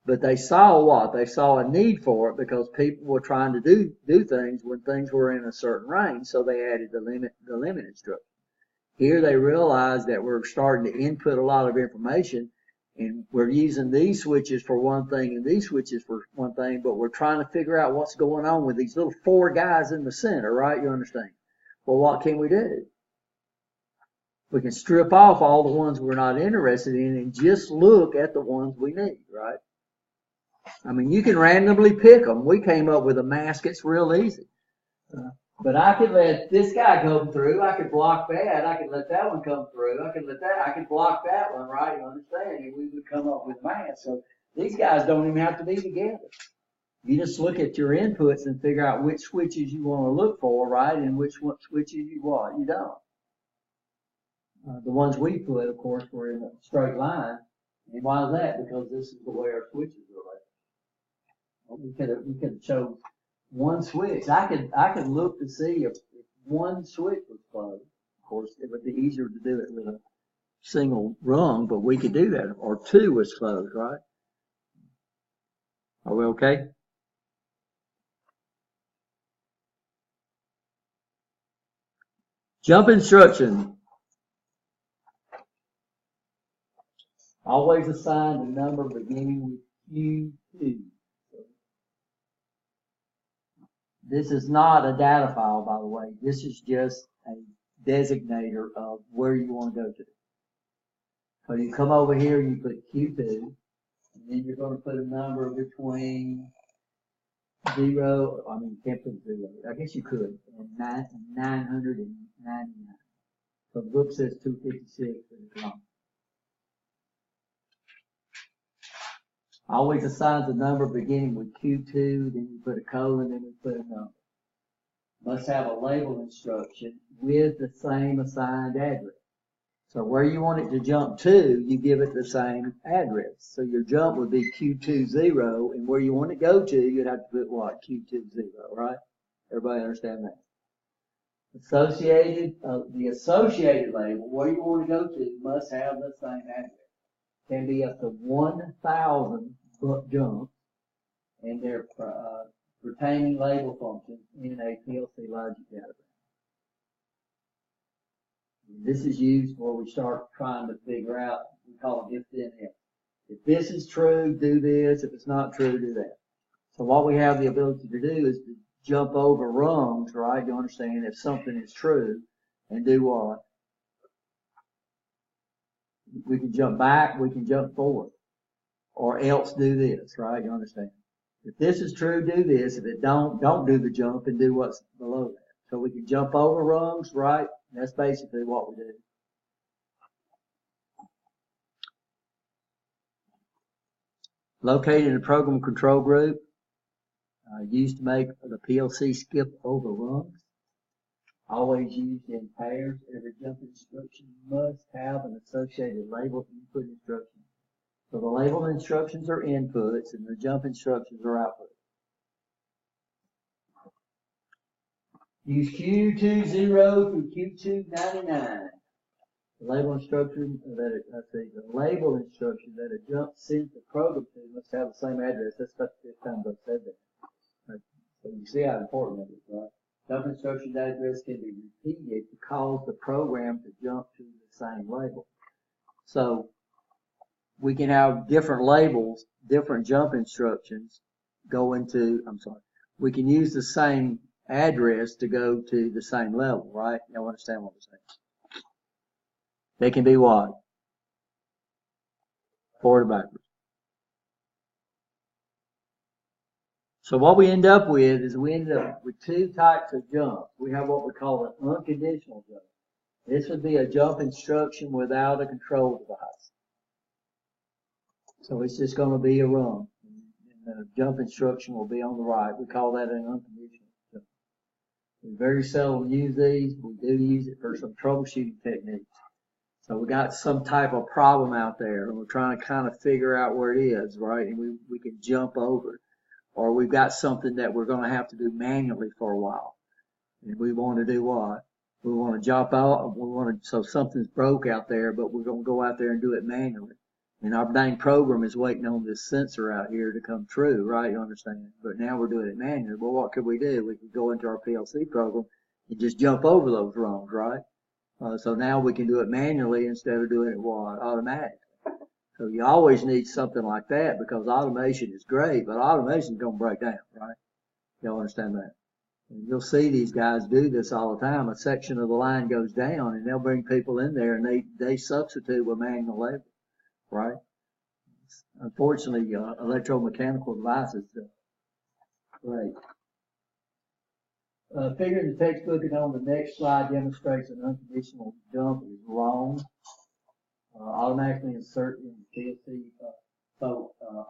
But they saw what? They saw a need for it because people were trying to do things when things were in a certain range, so they added the limit instruction. Here they realized that we're starting to input a lot of information, and we're using these switches for one thing and these switches for one thing, but we're trying to figure out what's going on with these little 4 guys in the center, right? You understand? Well, what can we do? We can strip off all the ones we're not interested in and just look at the ones we need, right? I mean, you can randomly pick them. We came up with a mask. It's real easy. But I could let this guy come through. I could block that. I could let that one come through. I could block that one, right? You understand? And we would come up with a mask. So these guys don't even have to be together. You just look at your inputs and figure out which switches you want to look for, right? And which switches you don't. The ones we put, of course, were in a straight line. And why is that? Because this is the way our switches are laid. Well, we could have chose one switch. I could look to see if one switch was closed. Of course, it would be easier to do it with a single rung, but we could do that. Or 2 was closed, right? Are we okay? Jump instruction. Always assign a number beginning with Q2. This is not a data file, by the way. This is just a designator of where you want to go to. So you come over here, you put Q2, and then you're going to put a number between 0, I mean, you can't put 0, I guess you could, and 999. So the book says 256, but it's wrong. Always assigns a number beginning with Q2, then you put a colon, then you put a number. Must have a label instruction with the same assigned address. So where you want it to jump to, you give it the same address. So your jump would be Q20, and where you want to go to, you'd have to put what? Q20, right? Everybody understand that? The associated label, where you want to go to, must have the same address. Can be up to 1,000 jumps, and they're retaining label functions in a PLC logic database. This is used where we start trying to figure out, we call it if then else. If this is true, do this. If it's not true, do that. So what we have the ability to do is to jump over rungs, right? You understand if something is true, and do what? We can jump back, we can jump forward, or else do this, right? You understand? If this is true, do this. If it don't do the jump and do what's below that. So we can jump over rungs, right? That's basically what we do. Located in the program control group, used to make the PLC skip over rungs. Always used in pairs. Every jump instruction must have an associated label input instruction. So the label instructions are inputs and the jump instructions are outputs. Use Q20 through Q299. The label instruction the label instruction that a jump sends the program to must have the same address. That's about the 5th time I've said that. So you see how important that is, right? Jump instruction address can be repeated to cause the program to jump to the same label. So we can have different labels, different jump instructions go into, we can use the same address to go to the same level, right? Y'all understand what I'm saying? They can be what? Forward or backwards. So what we end up with is we end up with 2 types of jumps. We have what we call an unconditional jump. This would be a jump instruction without a control device. So it's just going to be a rung. And the jump instruction will be on the right. We call that an unconditional jump. We very seldom use these. We do use it for some troubleshooting techniques. So we got some type of problem out there, and we're trying to kind of figure out where it is, right? And we can jump over it. Or we've got something that we're going to have to do manually for a while. And we want to do what? we want to jump out, so something's broke out there, but we're gonna go out there and do it manually. And our dang program is waiting on this sensor out here to come true, right? You understand? But now we're doing it manually. Well, what could we do? We could go into our PLC program and just jump over those rungs, right? So now we can do it manually instead of doing it automatically. So you always need something like that because automation is great, but automation is going to break down, right? Y'all understand that? And you'll see these guys do this all the time. A section of the line goes down and they'll bring people in there and they substitute with manual labor, right? Unfortunately, electromechanical devices, great. Figure in the textbook and on the next slide demonstrates an unconditional jump is wrong. Automatically insert in the PLC.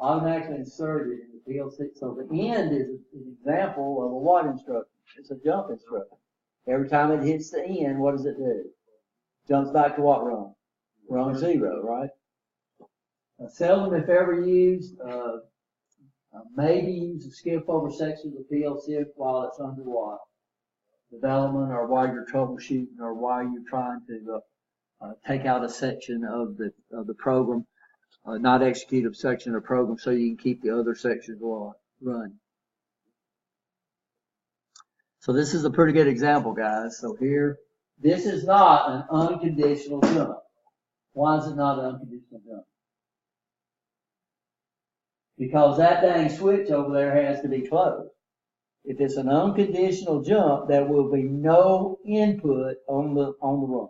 Automatically inserted in the PLC. So the end is an example of a what instruction? It's a jump instruction. Every time it hits the end, what does it do? Jumps back to what rung? Rung 0, right? Seldom, if ever used, maybe use to skip over sections of PLC while it's under what? Development, or while you're troubleshooting, or while you're trying to take out a section of the program, not execute a section of the program so you can keep the other sections running. So this is a pretty good example, guys. So here, this is not an unconditional jump. Why is it not an unconditional jump? Because that dang switch over there has to be closed. If it's an unconditional jump, there will be no input on the run.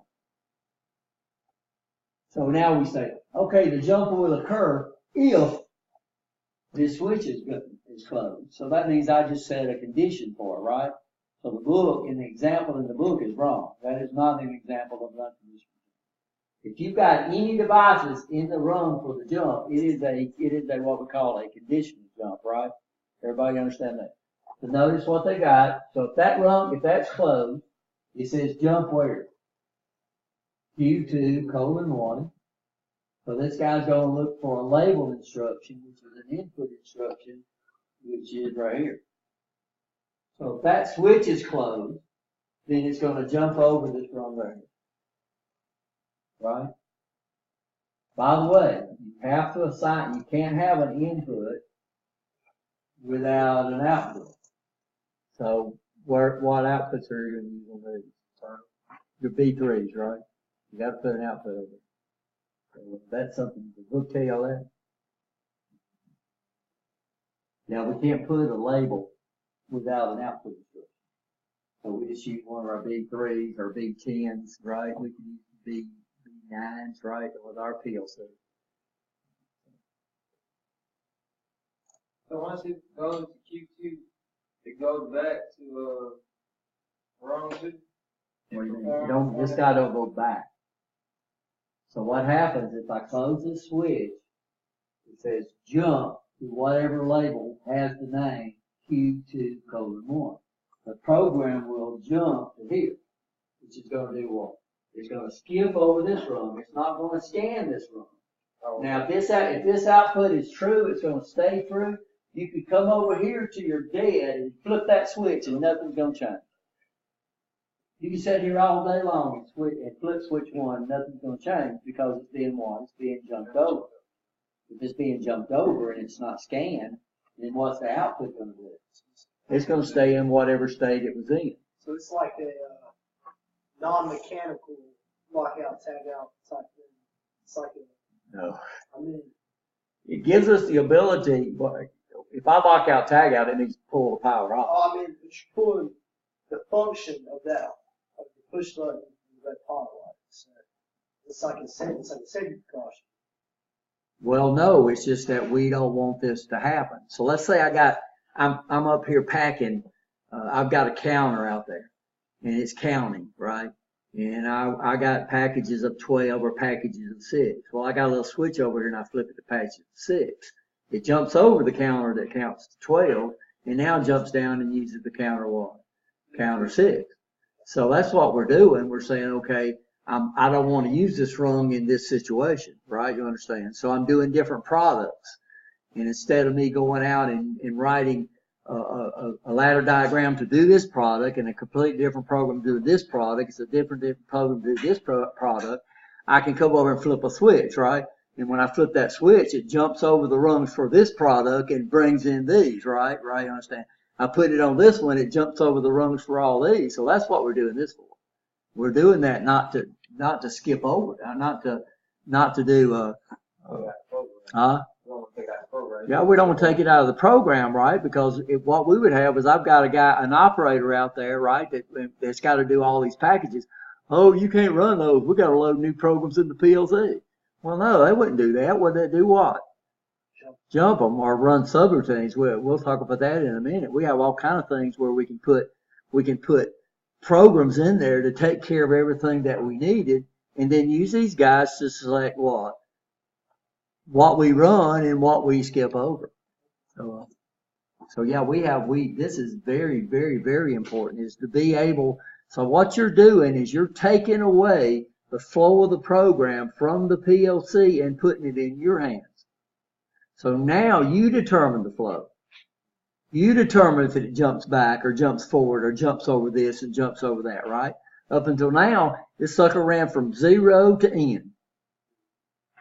So now we say, okay, the jump will occur if this switch is closed. So that means I just set a condition for it, right? So the book, in the example in the book is wrong. That is not an example of an unconditional jump. If you've got any devices in the run for the jump, it is a what we call a conditional jump, right? Everybody understand that? So notice what they got. So if that's closed, it says jump where? Q2:1. So this guy's going to look for a label instruction, which is an input instruction, which is right here. So if that switch is closed, then it's going to jump over this run right here. Right? By the way, you have to assign, you can't have an input without an output. So what outputs are you going to use on these? Your B3s, right? You got to put an output over it. So that's something, the book tell you all that? Now we can't put a label without an output instruction. So we just use one of our B3s or B10s, right? We can use B9s, right, with our PLC. So once it goes to Q2, it goes back to rung 2. What do you mean? This guy don't go back. So what happens if I close this switch? It says jump to whatever label has the name Q2:1. The program will jump to here, which is going to do what? It's going to skip over this rung. It's not going to scan this rung. Now, if this output is true, it's going to stay true. You could come over here to your dead and flip that switch and nothing's going to change. You can sit here all day long and flip switch 1 and nothing's going to change because it's being what? It's being jumped over. If it's being jumped over and it's not scanned, then what's the output going to do? It's going to stay in whatever state it was in. So it's like a non-mechanical lockout, tagout type thing. It's like a, No. I mean, It gives us the ability, if I lock out, tag out, it needs to pull the power off. I mean, it's pulling the function of that, of the push button, the red power light. So it's like a safety precaution. Well, no, it's just that we don't want this to happen. So let's say I'm up here packing, I've got a counter out there and it's counting, right? And I got packages of 12 or packages of 6. Well, I got a little switch over here and I flip it to package of 6. It jumps over the counter that counts to 12 and now jumps down and uses the counter what? Counter 6. So that's what we're doing. We're saying, okay, I don't want to use this rung in this situation, right? You understand? So I'm doing different products. And instead of me going out and writing a ladder diagram to do this product and a completely different program to do this product. It's a different program to do this product. I can come over and flip a switch, right? And when I flip that switch, it jumps over the rungs for this product and brings in these, right? Right, you understand? I put it on this one, it jumps over the rungs for all these. So that's what we're doing this for. We're doing that not to skip over, not to do, yeah, we don't want to take it out of the program, right? Because what we would have is I've got an operator out there, right, that's got to do all these packages. Oh, you can't run those. We got to load new programs in the PLC. Well, no, they wouldn't do that. Would they do what? Jump them or run subroutines. We'll talk about that in a minute. We have all kind of things where we can put programs in there to take care of everything that we needed, and then use these guys to select what we run and what we skip over. So yeah, this is very, very, very important, is to be able, so what you're doing is you're taking away the flow of the program from the PLC and putting it in your hands. So now you determine the flow. You determine if it jumps back or jumps forward or jumps over this and jumps over that, right? Up until now, this sucker ran from 0 to N.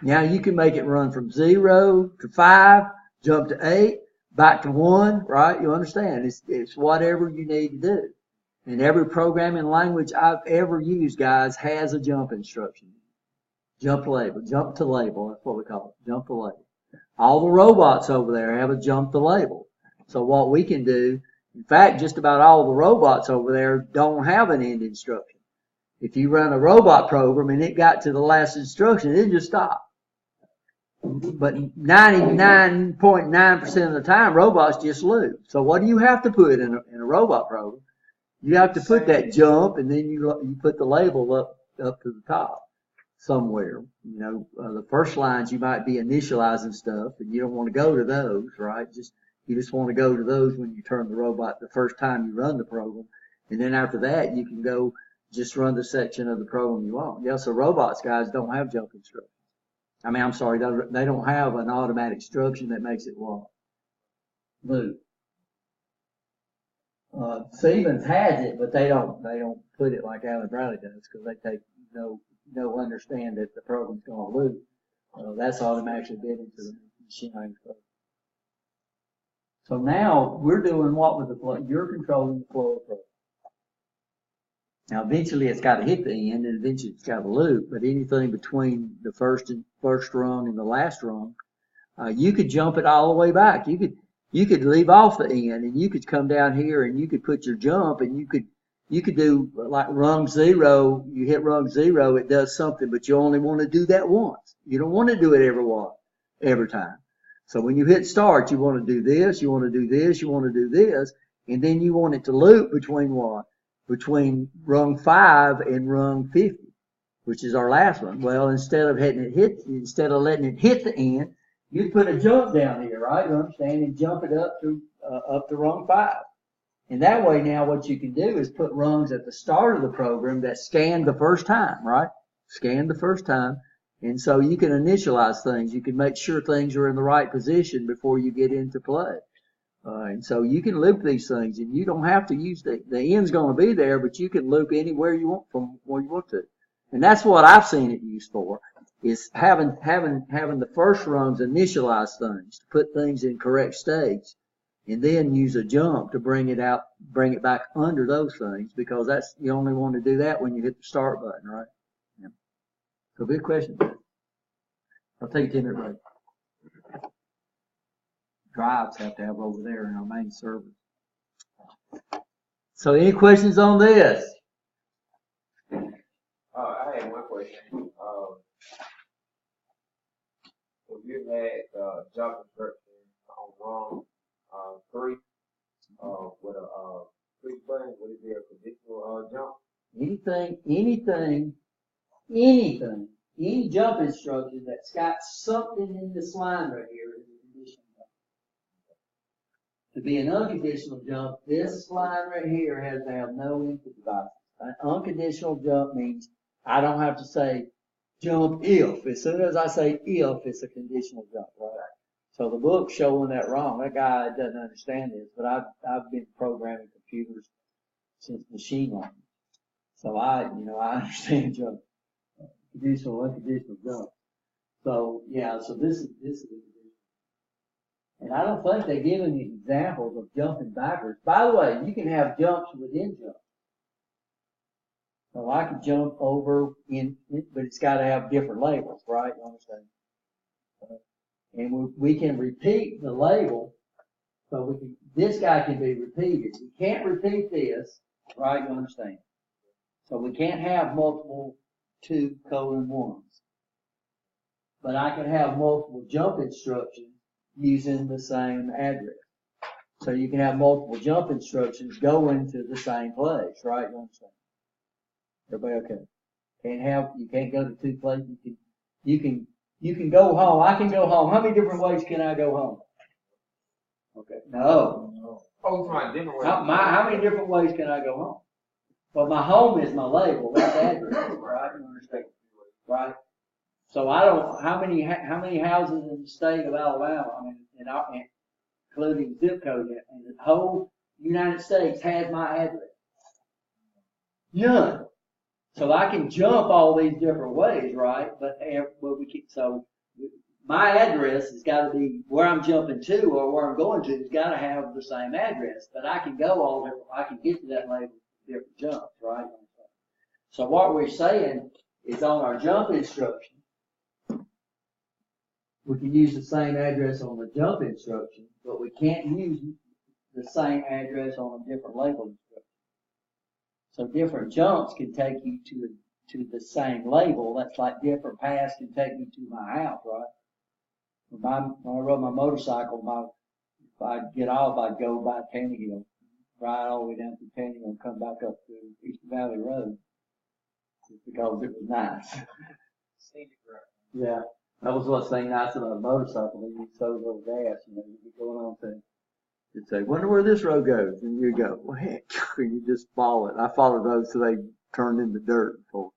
Now you can make it run from 0 to 5, jump to 8, back to 1, right? You understand? It's whatever you need to do. And every programming language I've ever used, guys, has a jump instruction. Jump label, jump to label, that's what we call it, jump to label. All the robots over there have a jump to label. So what we can do, in fact, just about all the robots over there don't have an end instruction. If you run a robot program and it got to the last instruction, it just stopped. But 99.9% of the time, robots just loop. So what do you have to put in a robot program? You have to put that jump, and then you put the label up to the top somewhere. You know, the first lines you might be initializing stuff, and you don't want to go to those, right? You just want to go to those when you turn the robot the first time you run the program, and then after that you can go just run the section of the program you want. Yeah, so robots, guys, don't have jump instructions. I mean, I'm sorry, they don't have an automatic instruction that makes it what? Loop. Siemens has it, but they don't put it like Allen Bradley does, because they understand that the program's going to loop. That's automatically bid into the machine learning program. So now we're doing what with the flow? You're controlling the flow of the program. Now eventually it's got to hit the end, and eventually it's got to loop. But anything between the first rung and the last rung, you could jump it all the way back. You could leave off the end, and you could come down here and you could put your jump, and you could do like rung 0. You hit rung 0, it does something, but you only want to do that once. You don't want to do it every time. So when you hit start, you want to do this, you want to do this, you want to do this, and then you want it to loop between what? Between rung 5 and rung 50, which is our last one. Well, instead of letting it hit the end, you put a jump down here, right? You understand? And jump it up to rung 5. And that way now what you can do is put rungs at the start of the program that scan the first time, right? Scan the first time. And so you can initialize things. You can make sure things are in the right position before you get into play. And so you can loop these things, and you don't have to use the end's going to be there, but you can loop anywhere you want from where you want to. And that's what I've seen it used for, is having the first rungs initialize things, to put things in correct states, and then use a jump to bring it back under those things, because that's, you only want to do that when you hit the start button, right? Yeah. So good question. I'll take a 10-minute break. Drives have to have over there in our main server. So any questions on this? I had one question. If you had jump instruction on rung 3 with a push button, would it be a conditional jump? Any jump instruction that's got something in this line right here is a conditional jump. To be an unconditional jump, this line right here has to have no input device. An unconditional jump means I don't have to say jump if. As soon as I say if, it's a conditional jump, right? So the book's showing that wrong. That guy doesn't understand this, but I've been programming computers since machine learning. So I understand jump, conditional, unconditional jump. So, yeah, so this is and I don't think they give any examples of jumping backwards. By the way, you can have jumps within jumps. So I could jump over but it's got to have different labels, right? You understand? And we can repeat the label. So this guy can be repeated. We can't repeat this, right? You understand? So we can't have multiple 2:1s. But I can have multiple jump instructions using the same address. So you can have multiple jump instructions going to the same place, right? You understand? Everybody okay? You can't go to two places. You can go home. I can go home. How many different ways can I go home? Okay. No. Oh, my different way. How many different ways can I go home? Well, my home is my label. That's address, right? You understand? Right? So how many houses in the state of Alabama, including zip code, and the whole United States has my address? None. So I can jump all these different ways, right? But my address has got to be where I'm jumping to or where I'm going to. It's got to have the same address. But I can go all different. I can get to that label with different jumps, right? So what we're saying is on our jump instruction, we can use the same address on the jump instruction, but we can't use the same address on a different label instruction. So different jumps can take you to the same label. That's like different paths can take you to my house, right? When I rode my motorcycle, if I get off, I'd go by Tannehill, ride all the way down to Tannehill and come back up to East Valley Road, just because it was nice. Yeah. That was what's thing nice about a motorcycle. You so little gas, you'd be going on things. You'd say, wonder where this road goes. And you go, well, heck, and you just follow it. I followed those so they turned into dirt before.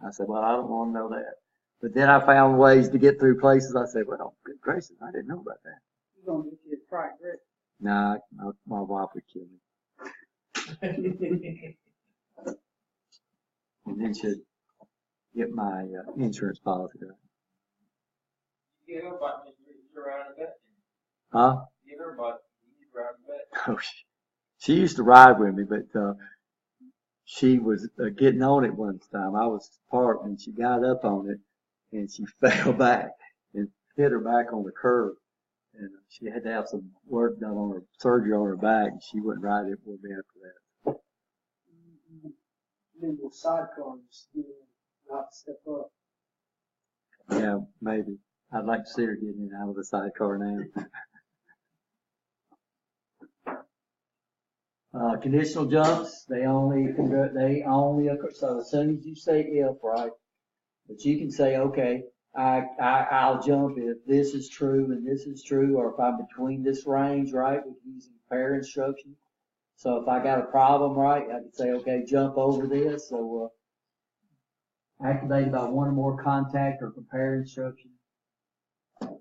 I said, well, I don't want to know that. But then I found ways to get through places. I said, well, good gracious, I didn't know about that. You're going to get you a track grip. Nah, my wife would kill me. And then she'd get my insurance policy done. Get her butt, you around a bit. Huh? Get her butt, you around a bit. Oh, she used to ride with me, but she was getting on it one time. I was parked and she got up on it and she fell back and hit her back on the curb. And she had to have some work done on her, surgery on her back, and she wouldn't ride it with me after that. Maybe the sidecars, not step up. Yeah, maybe. I'd like to see her getting in out of the sidecar now. Conditional jumps, they only occur. So as soon as you say if, right, but you can say, okay, I'll jump if this is true and this is true, or if I'm between this range, right, with using compare instruction. So if I got a problem, right, I can say, okay, jump over this. So activated by one or more contact or compare instruction.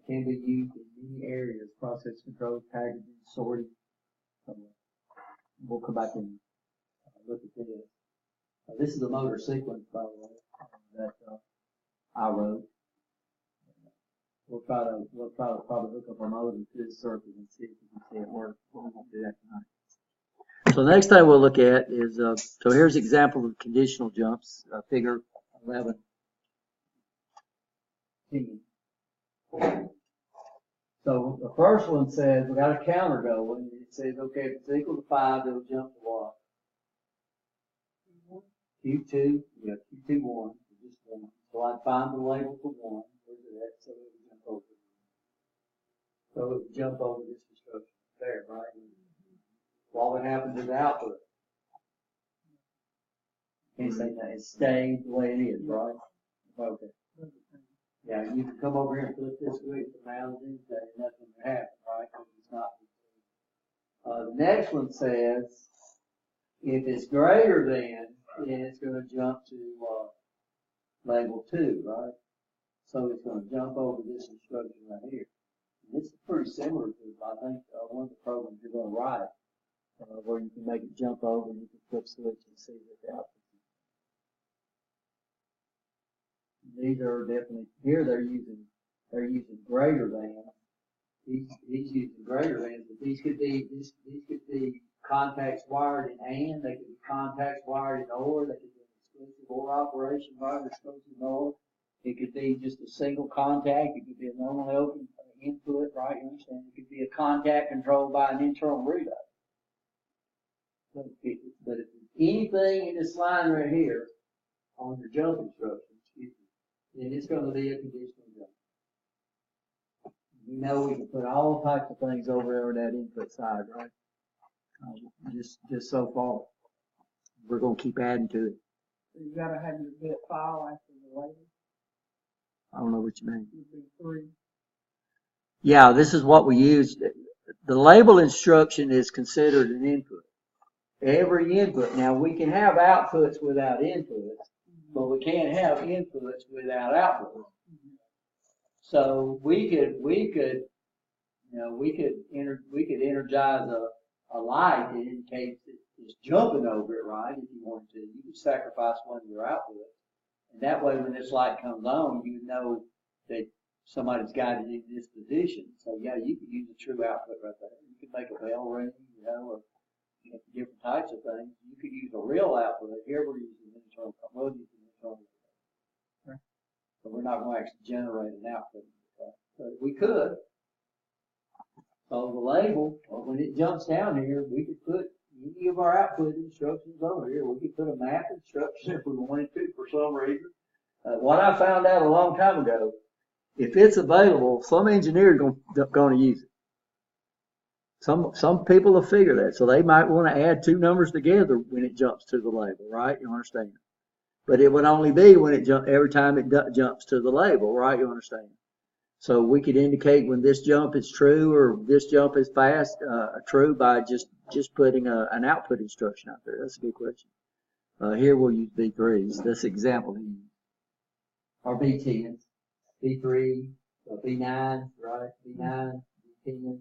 Can be used in many areas: process control, packaging, sorting. We'll come back and look at this. This is a motor sequence, by the way, that I wrote. We'll try to probably look up a motor to this circuit and see if we can see it work. We won't do that tonight. So the next thing we'll look at is so here's an example of conditional jumps. Figure 11. So the first one says we got a counter going. It says, okay, if it's equal to 5, it'll jump to what? Q2, yeah, Q2, 1, just 1. So I'd find the label for 1. Where's it at? So it would jump over. So it would jump over this instruction there, right? What would happen to the output? Can't say that. It stays the way it is, right? Okay. Yeah, you can come over here and flip this switch from now to Tuesday and nothing will happen, right? Because it's not. The next one says, if it's greater than, then it's going to jump to label 2, right? So it's going to jump over this instruction right here. And this is pretty similar to, I think, one of the programs you're gonna write, where you can make it jump over and you can flip switch and see what the output is. These are definitely, here they're using greater than. He's using greater than, but these could be contacts wired in AND, they could be contacts wired in OR, they could be an exclusive OR operation wired exclusive OR. It could be just a single contact, it could be a normally open input, right, you understand? It could be a contact controlled by an internal relay. But if anything in this line right here, on your jump instructions, then it's gonna be a conditional jump. We know we can put all types of things over there on that input side, right? Just so far. We're gonna keep adding to it. So you gotta have your bit file after the label. I don't know what you mean. Would be 3. Yeah, this is what we use. The label instruction is considered an input. Every input. Now we can have outputs without inputs, but we can't have inputs without outputs. So we could energize a light that indicates it's jumping over it, right? If you wanted to, you could sacrifice one of your outputs, and that way, when this light comes on, you know that somebody's got it in this position. So yeah, you could use a true output right there. You could make a bell ring, or different types of things. You could use a real output. Here we're using internal. We'll use an internal. But we're not going to actually generate an output. But we could. So the label, when it jumps down here, we could put any of our output instructions over here. We could put a map instruction if we wanted to for some reason. What I found out a long time ago, if it's available, some engineer is going to use it. Some people will figure that, so they might want to add 2 numbers together when it jumps to the label, right? You understand? But it would only be when it every time it jumps to the label, right? You understand? So we could indicate when this jump is true or this jump is fast, true by just putting an output instruction out there. That's a good question. Here we'll use B3s. That's example here. Or B10s. B3, B9, right? B9, B10.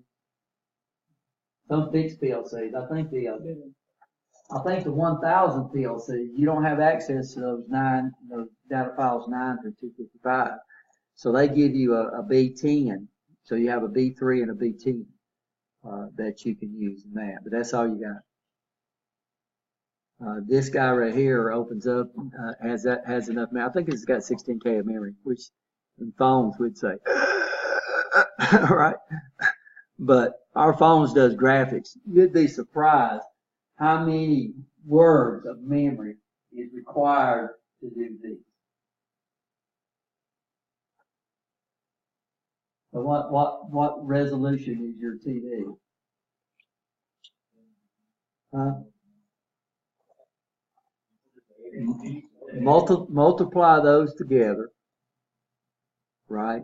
Some fixed PLCs. I think the 1000 PLC, you don't have access to those data files 9 through 255. So they give you a B10. So you have a B3 and a B10 that you can use in that. But that's all you got. This guy right here opens up, has enough memory. I think it's got 16K of memory, which in phones we'd say, right? But our phones does graphics. You'd be surprised how many words of memory is required to do these. So what resolution is your TV? Huh? Multiply those together, right?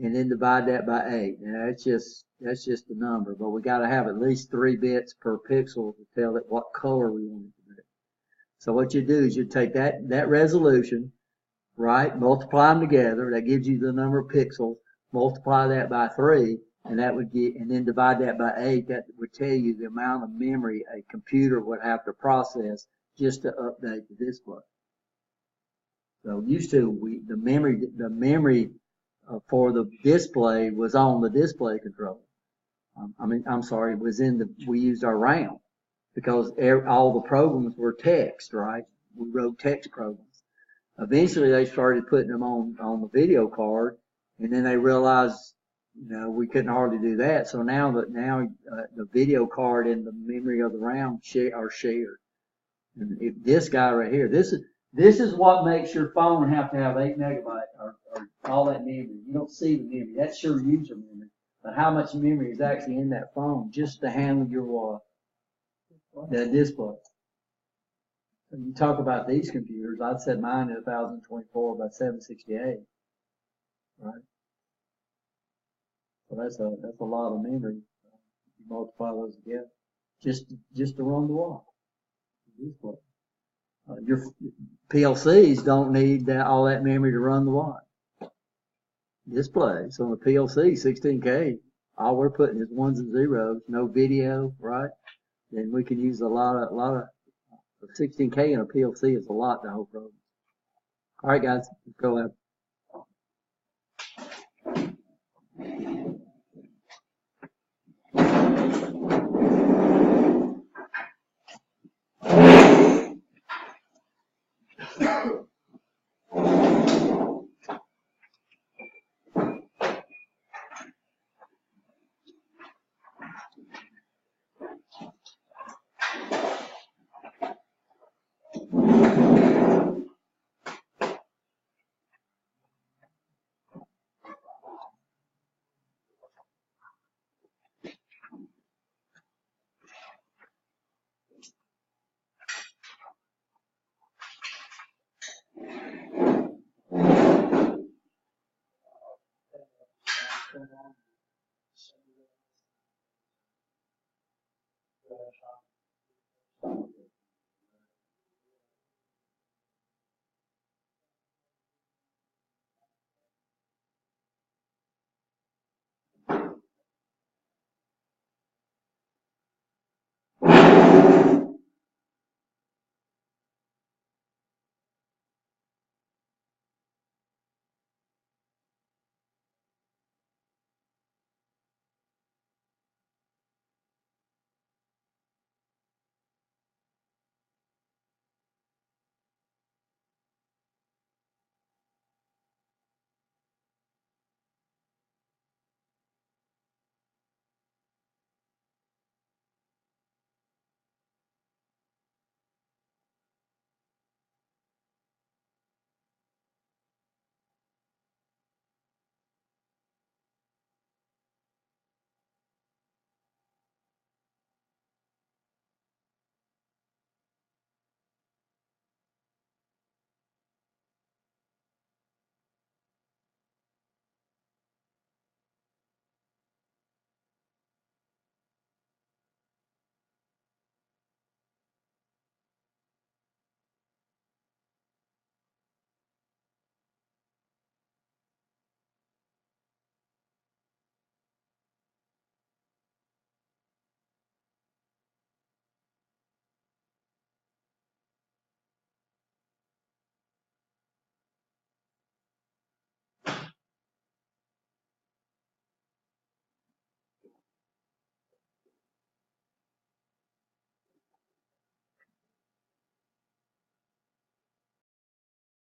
And then divide that by 8. Now that's just the number, but we got to have at least 3 bits per pixel to tell it what color we want it to be. So what you do is you take that resolution, right? Multiply them together. That gives you the number of pixels. Multiply that by 3, and that would get, and then divide that by 8. That would tell you the amount of memory a computer would have to process just to update the display. So used to the memory for the display was on the display controller. It was we used our RAM because all the programs were text, right? We wrote text programs. Eventually they started putting them on the video card, and then they realized, we couldn't hardly do that. So now the video card and the memory of the RAM are shared. And this guy right here, this is what makes your phone have to have 8 megabytes or all that memory. You don't see the memory. That's your user memory. But how much memory is actually in that phone just to handle your the display? So you talk about these computers. I'd set mine at 1024 by 768, right? So that's a lot of memory. You multiply those together just to run the wall. Display. Your PLCs don't need all that memory to run the watt. Displays on the PLC, 16K, all we're putting is ones and zeros, no video, right? Then we can use a lot of 16K in a PLC is a lot to hold programs. All right, guys, let's go ahead.